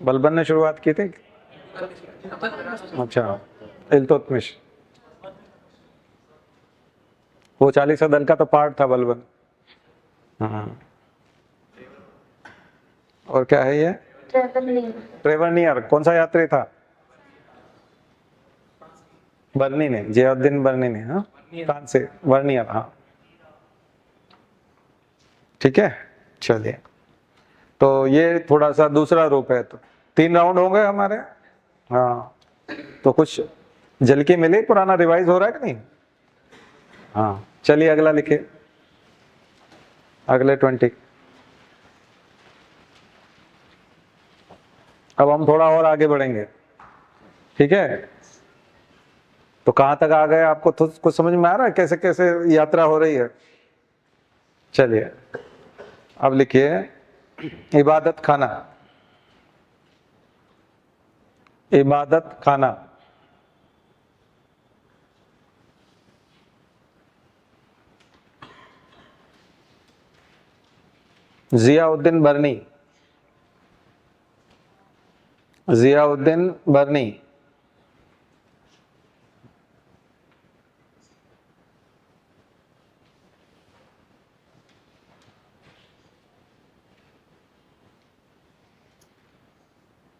[SPEAKER 1] बलबन ने शुरुआत की थी। अच्छा, इल्तुतमिश, वो चालीसा दल का तो पार्ट था बलबन। हाँ। और क्या है ये? ट्रेवरनियर, कौन सा यात्री था? बर्नी ने, जियाउद्दीन बर्नी ने। हाँ, फ्रांस से वर्नियर। हाँ, ठीक है, चलिए। तो ये थोड़ा सा दूसरा रूप है। तो 3 राउंड हो गए हमारे। हाँ, तो कुछ झलकी मिली, पुराना रिवाइज हो रहा है कि नहीं? हाँ, चलिए अगला लिखिए, अगले 20। अब हम थोड़ा और आगे बढ़ेंगे, ठीक है? तो कहां तक आ गए, आपको तो कुछ समझ में आ रहा है कैसे कैसे यात्रा हो रही है? चलिए अब लिखिए, इबादत खाना, इबादत खाना, जियाउद्दीन बर्नी, जियाउद्दीन बर्नी,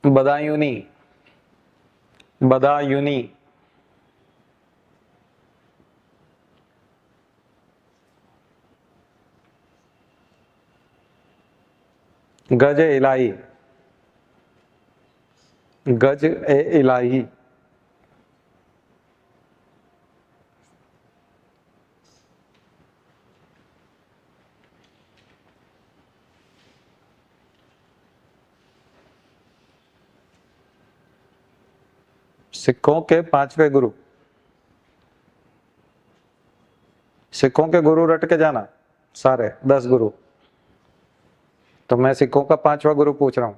[SPEAKER 1] बदायूनी, बदायूनी, गज ए इलाही, गज ए इलाही, सिखों के पांचवे गुरु, सिखों के गुरु रट के जाना सारे 10 गुरु। तो मैं सिखों का 5वां गुरु पूछ रहा हूं।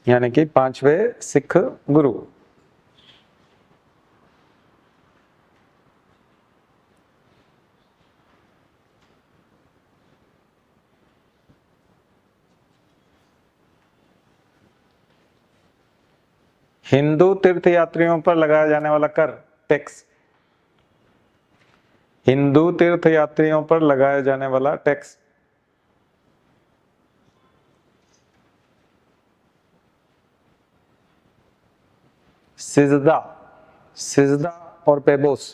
[SPEAKER 1] यानी कि 5वें सिख गुरु। हिंदू तीर्थ यात्रियों पर लगाया जाने वाला कर, टैक्स, हिंदू तीर्थ यात्रियों पर लगाया जाने वाला टैक्स, सिजदा, सिजदा और पेबोस,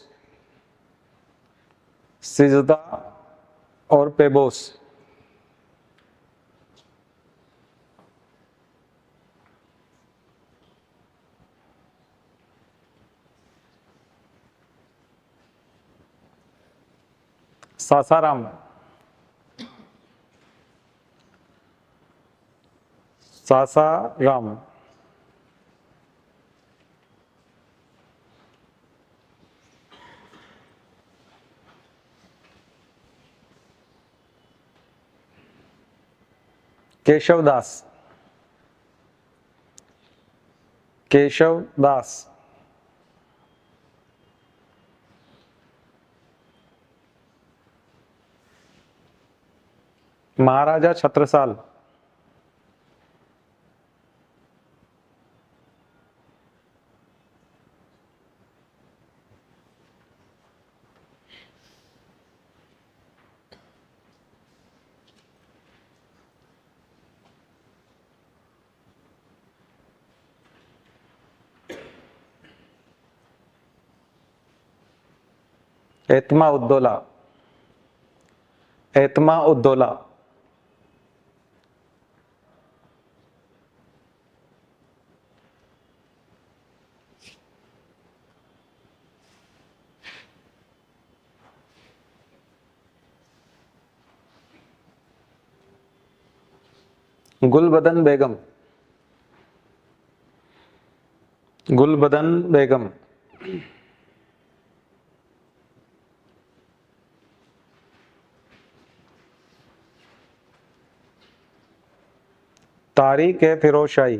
[SPEAKER 1] सिजदा और पेबोस, सासाराम, सासाराम, केशवदास, केशवदास, महाराजा छत्रसाल, एतमा उद्दौला, एतमा उद्दौला, गुलबदन बेगम, गुलबदन बेगम, तारीख है फिरोज शाही,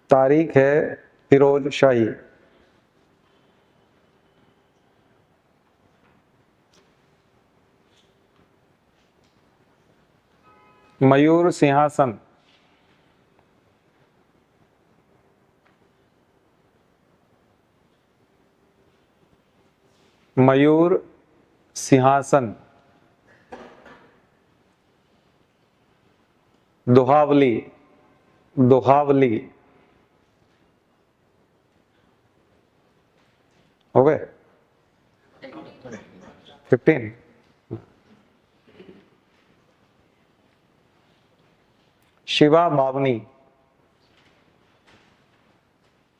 [SPEAKER 1] तारीख है फिरोज शाही, मयूर सिंहासन, मयूर सिंहासन, दोहावली, दोहावली, हो गए? 15। Shiva Mavani,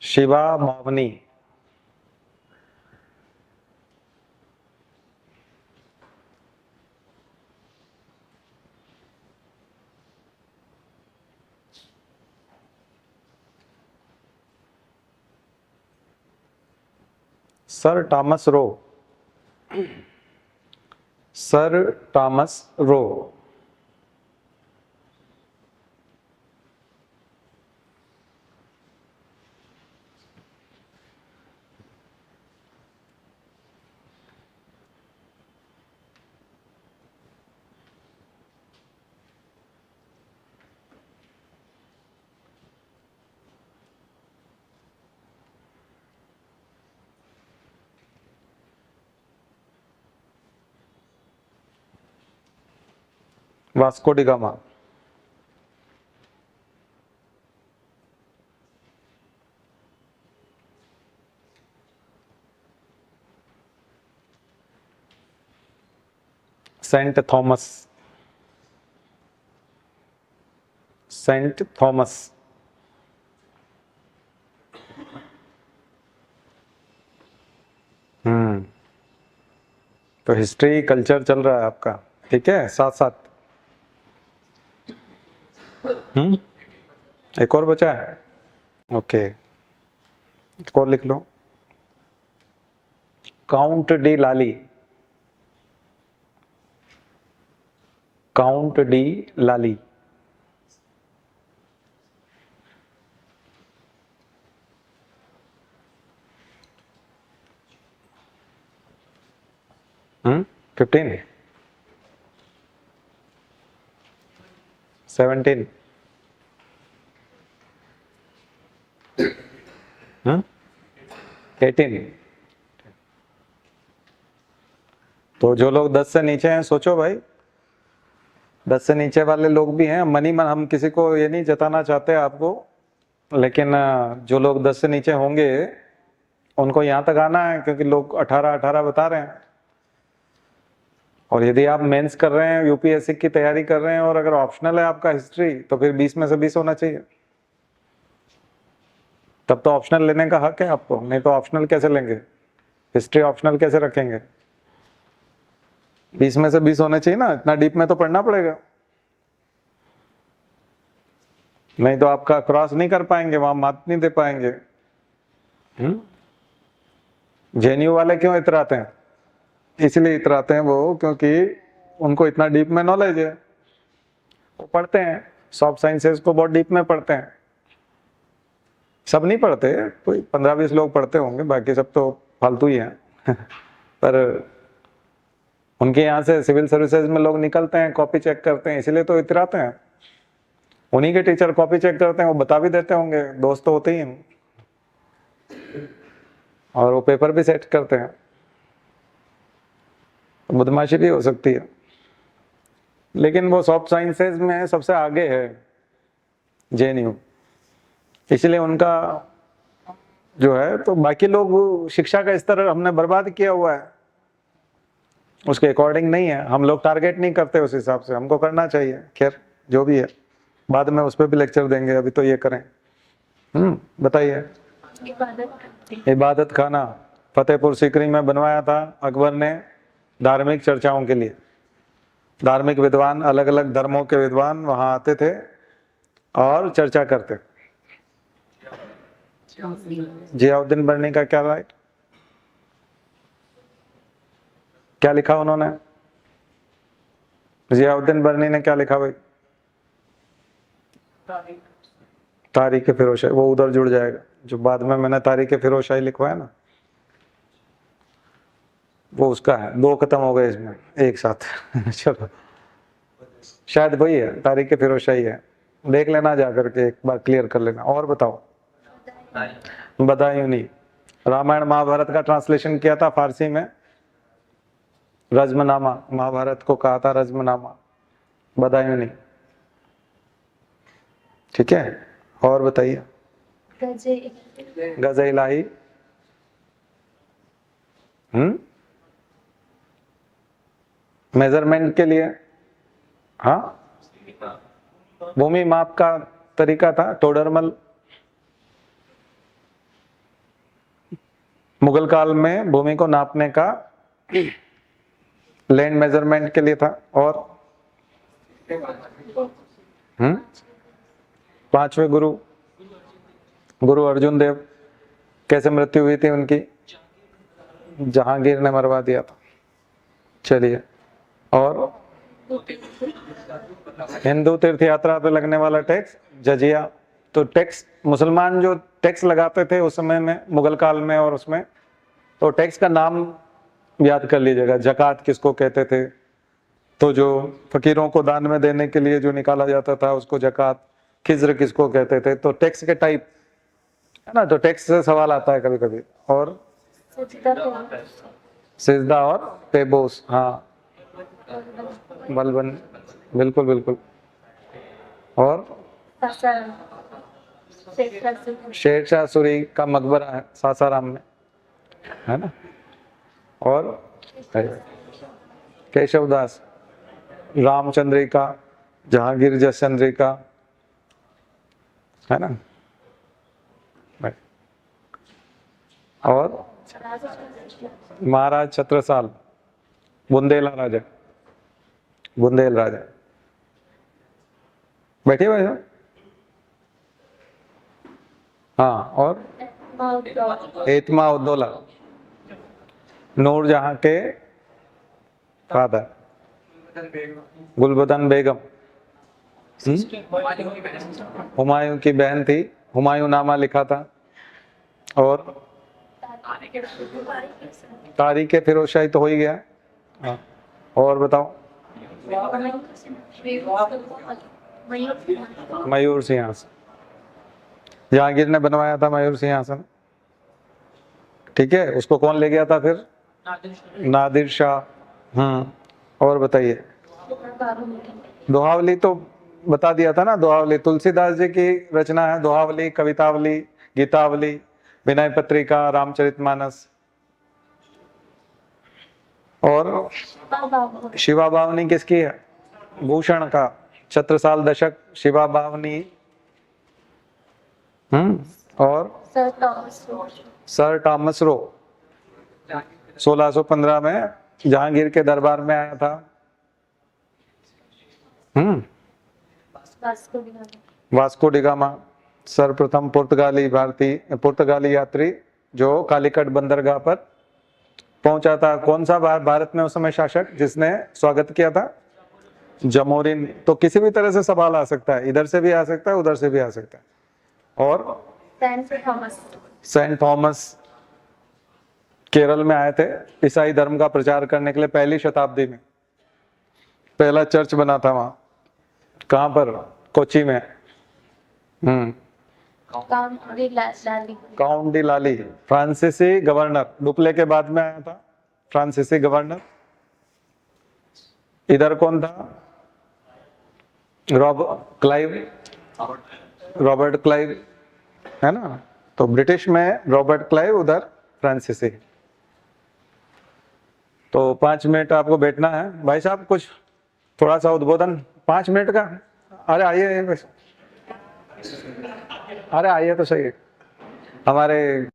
[SPEAKER 1] Shiva Mavani. Sir Thomas Roe, sir Thomas Roe. Vasco da Gama, saint Thomas, saint Thomas. तो हिस्ट्री कल्चर चल रहा है आपका, ठीक है, साथ साथ। एक और बचा है, ओके, एक और लिख लो। काउंट डी लाली, काउंट डी लाली। हम्म, 15, 17, 18। तो जो लोग 10 से नीचे हैं, सोचो भाई, 10 से नीचे वाले लोग भी हैं। मनी मन हम किसी को ये नहीं जताना चाहते आपको, लेकिन जो लोग 10 से नीचे होंगे उनको यहाँ तक आना है, क्योंकि लोग 18-18 बता रहे हैं। और यदि आप मेंस कर रहे हैं, यूपीएससी की तैयारी कर रहे हैं, और अगर ऑप्शनल है आपका हिस्ट्री, तो फिर 20 में से 20 होना चाहिए। तब तो ऑप्शनल लेने का हक है आपको, नहीं तो ऑप्शनल कैसे लेंगे, हिस्ट्री ऑप्शनल कैसे रखेंगे। 20 में से 20 होने चाहिए ना, इतना डीप में तो पढ़ना पड़ेगा, नहीं तो आपका क्रॉस नहीं कर पाएंगे, वहां मार्क नहीं दे पाएंगे। जेएनयू वाले क्यों इतराते हैं, इसलिए इतराते हैं वो, क्योंकि उनको इतना डीप में नॉलेज है, वो पढ़ते हैं, सॉफ्ट साइंसेस को बहुत डीप में पढ़ते हैं। सब नहीं पढ़ते, कोई 15-20 लोग पढ़ते होंगे, बाकी सब तो फालतू ही हैं पर उनके यहाँ से सिविल सर्विसेज में लोग निकलते हैं, कॉपी चेक करते हैं, इसलिए तो इतराते हैं। उन्हीं के टीचर कॉपी चेक करते हैं, वो बता भी देते होंगे, दोस्त तो होते ही हैं, और वो पेपर भी सेट करते हैं। बदमाशी भी हो सकती है, लेकिन वो सॉफ्ट साइंसेज में सबसे आगे है जेएनयू, इसलिए उनका जो है, तो बाकी लोग शिक्षा का स्तर हमने बर्बाद किया हुआ है, उसके अकॉर्डिंग नहीं है। हम लोग टारगेट नहीं करते उस हिसाब से, हमको करना चाहिए। खैर जो भी है, बाद में उस पर भी लेक्चर देंगे, अभी तो ये करें। बताइए। इबादत खाना फतेहपुर सीकरी में बनवाया था अकबर ने धार्मिक चर्चाओं के लिए। धार्मिक विद्वान, अलग अलग धर्मों के विद्वान वहां आते थे और चर्चा करते। जियाउद्दीन बर्नी का क्या राइट, क्या लिखा उन्होंने, जियाउद्दीन बर्नी ने क्या लिखा भाई? तारीख फिरोशाही, वो उधर जुड़ जाएगा, जो बाद में मैंने तारीख फिरोशाही लिखवाया ना, वो उसका है। 2 खत्म हो गए इसमें एक साथ चलो, शायद वही है, तारीख फिरोशाही है, देख लेना जा करके, एक बार क्लियर कर लेना। और बताओ। बदायूनी, रामायण महाभारत का ट्रांसलेशन किया था फारसी में, रज्मनामा, महाभारत को कहा था रज्मनामा, बदायूनी, ठीक है। और बताइए। गजे इलाही, मेजरमेंट के लिए, हाँ, भूमि माप का तरीका था टोडरमल। मुगल काल में भूमि को नापने का लैंड मेजरमेंट के लिए था। और पांचवें गुरु, गुरु अर्जुन देव, कैसे मृत्यु हुई थी उनकी? जहांगीर ने मरवा दिया था। चलिए, और हिंदू तीर्थ यात्रा पे लगने वाला टैक्स जजिया। तो टैक्स, मुसलमान जो टैक्स लगाते थे उस समय में, मुगल काल में, और उसमें तो टैक्स का नाम याद कर लीजिएगा। जकात किसको कहते थे? तो जो फकीरों को दान में देने के लिए जो निकाला जाता था उसको जकात। खिज्र किसको कहते थे? तो टैक्स के टाइप है ना, तो टैक्स से सवाल आता है कभी कभी। और सिजदा और पेबोस, हाँ, बलबन, बिल्कुल बिल्कुल। और शेरशाह सूरी का मकबरा है सासाराम में, है ना। और केशवदास, रामचंद्रिका, जहांगीर जसचंद्रिका, है ना। और महाराज छत्रसाल, बुंदेला राजा, बुंदेल राजा। बैठिए भाई साहब। हाँ, और एतमा उद्दौला, नूरजहां के फादर, गुलबदन बेगम हुमायूं की बहन थी, हुमायूं नामा लिखा था। और तारीख फिरोजशाही तो हो ही गया। हाँ, और बताओ। मयूर सिंहासन, जहांगीर ने बनवाया था मयूर सिंहासन, ठीक है। उसको कौन ले गया था फिर? नादिर शाह। और बताइए। दोहावली तो बता दिया था ना। दोहावली तुलसीदास जी की रचना है। दोहावली, कवितावली, गीतावली, विनय पत्रिका, रामचरितमानस। और शिवा बावनी किसकी है? भूषण का छत्रसाल दशक, शिवा बावनी। और सर टॉमस रो 1615 में जहांगीर के दरबार में आया था। वास्को डिगामा, सर्वप्रथम पुर्तगाली यात्री जो कालीकट बंदरगाह पर पहुंचा था। कौन सा भारत में उस समय शासक जिसने स्वागत किया था? जमोरिन। तो किसी भी तरह से सवाल आ सकता है, इधर से भी आ सकता है, उधर से भी आ सकता है। और सेंट थॉमस केरल में आए थे ईसाई धर्म का प्रचार करने के लिए। पहली शताब्दी में पहला चर्च बना था वहां। कहां पर? कोची में। काउंट डी लाली, फ्रांसीसी गवर्नर, डुप्ले के बाद में आया था फ्रांसीसी गवर्नर। इधर कौन था? रॉबर्ट क्लाइव, है ना। तो ब्रिटिश में रॉबर्ट क्लाइव, उधर फ्रांसीसी। तो 5 मिनट आपको बैठना है भाई साहब। कुछ थोड़ा सा उद्बोधन 5 मिनट का। अरे आइए, अरे आइए तो सही। हमारे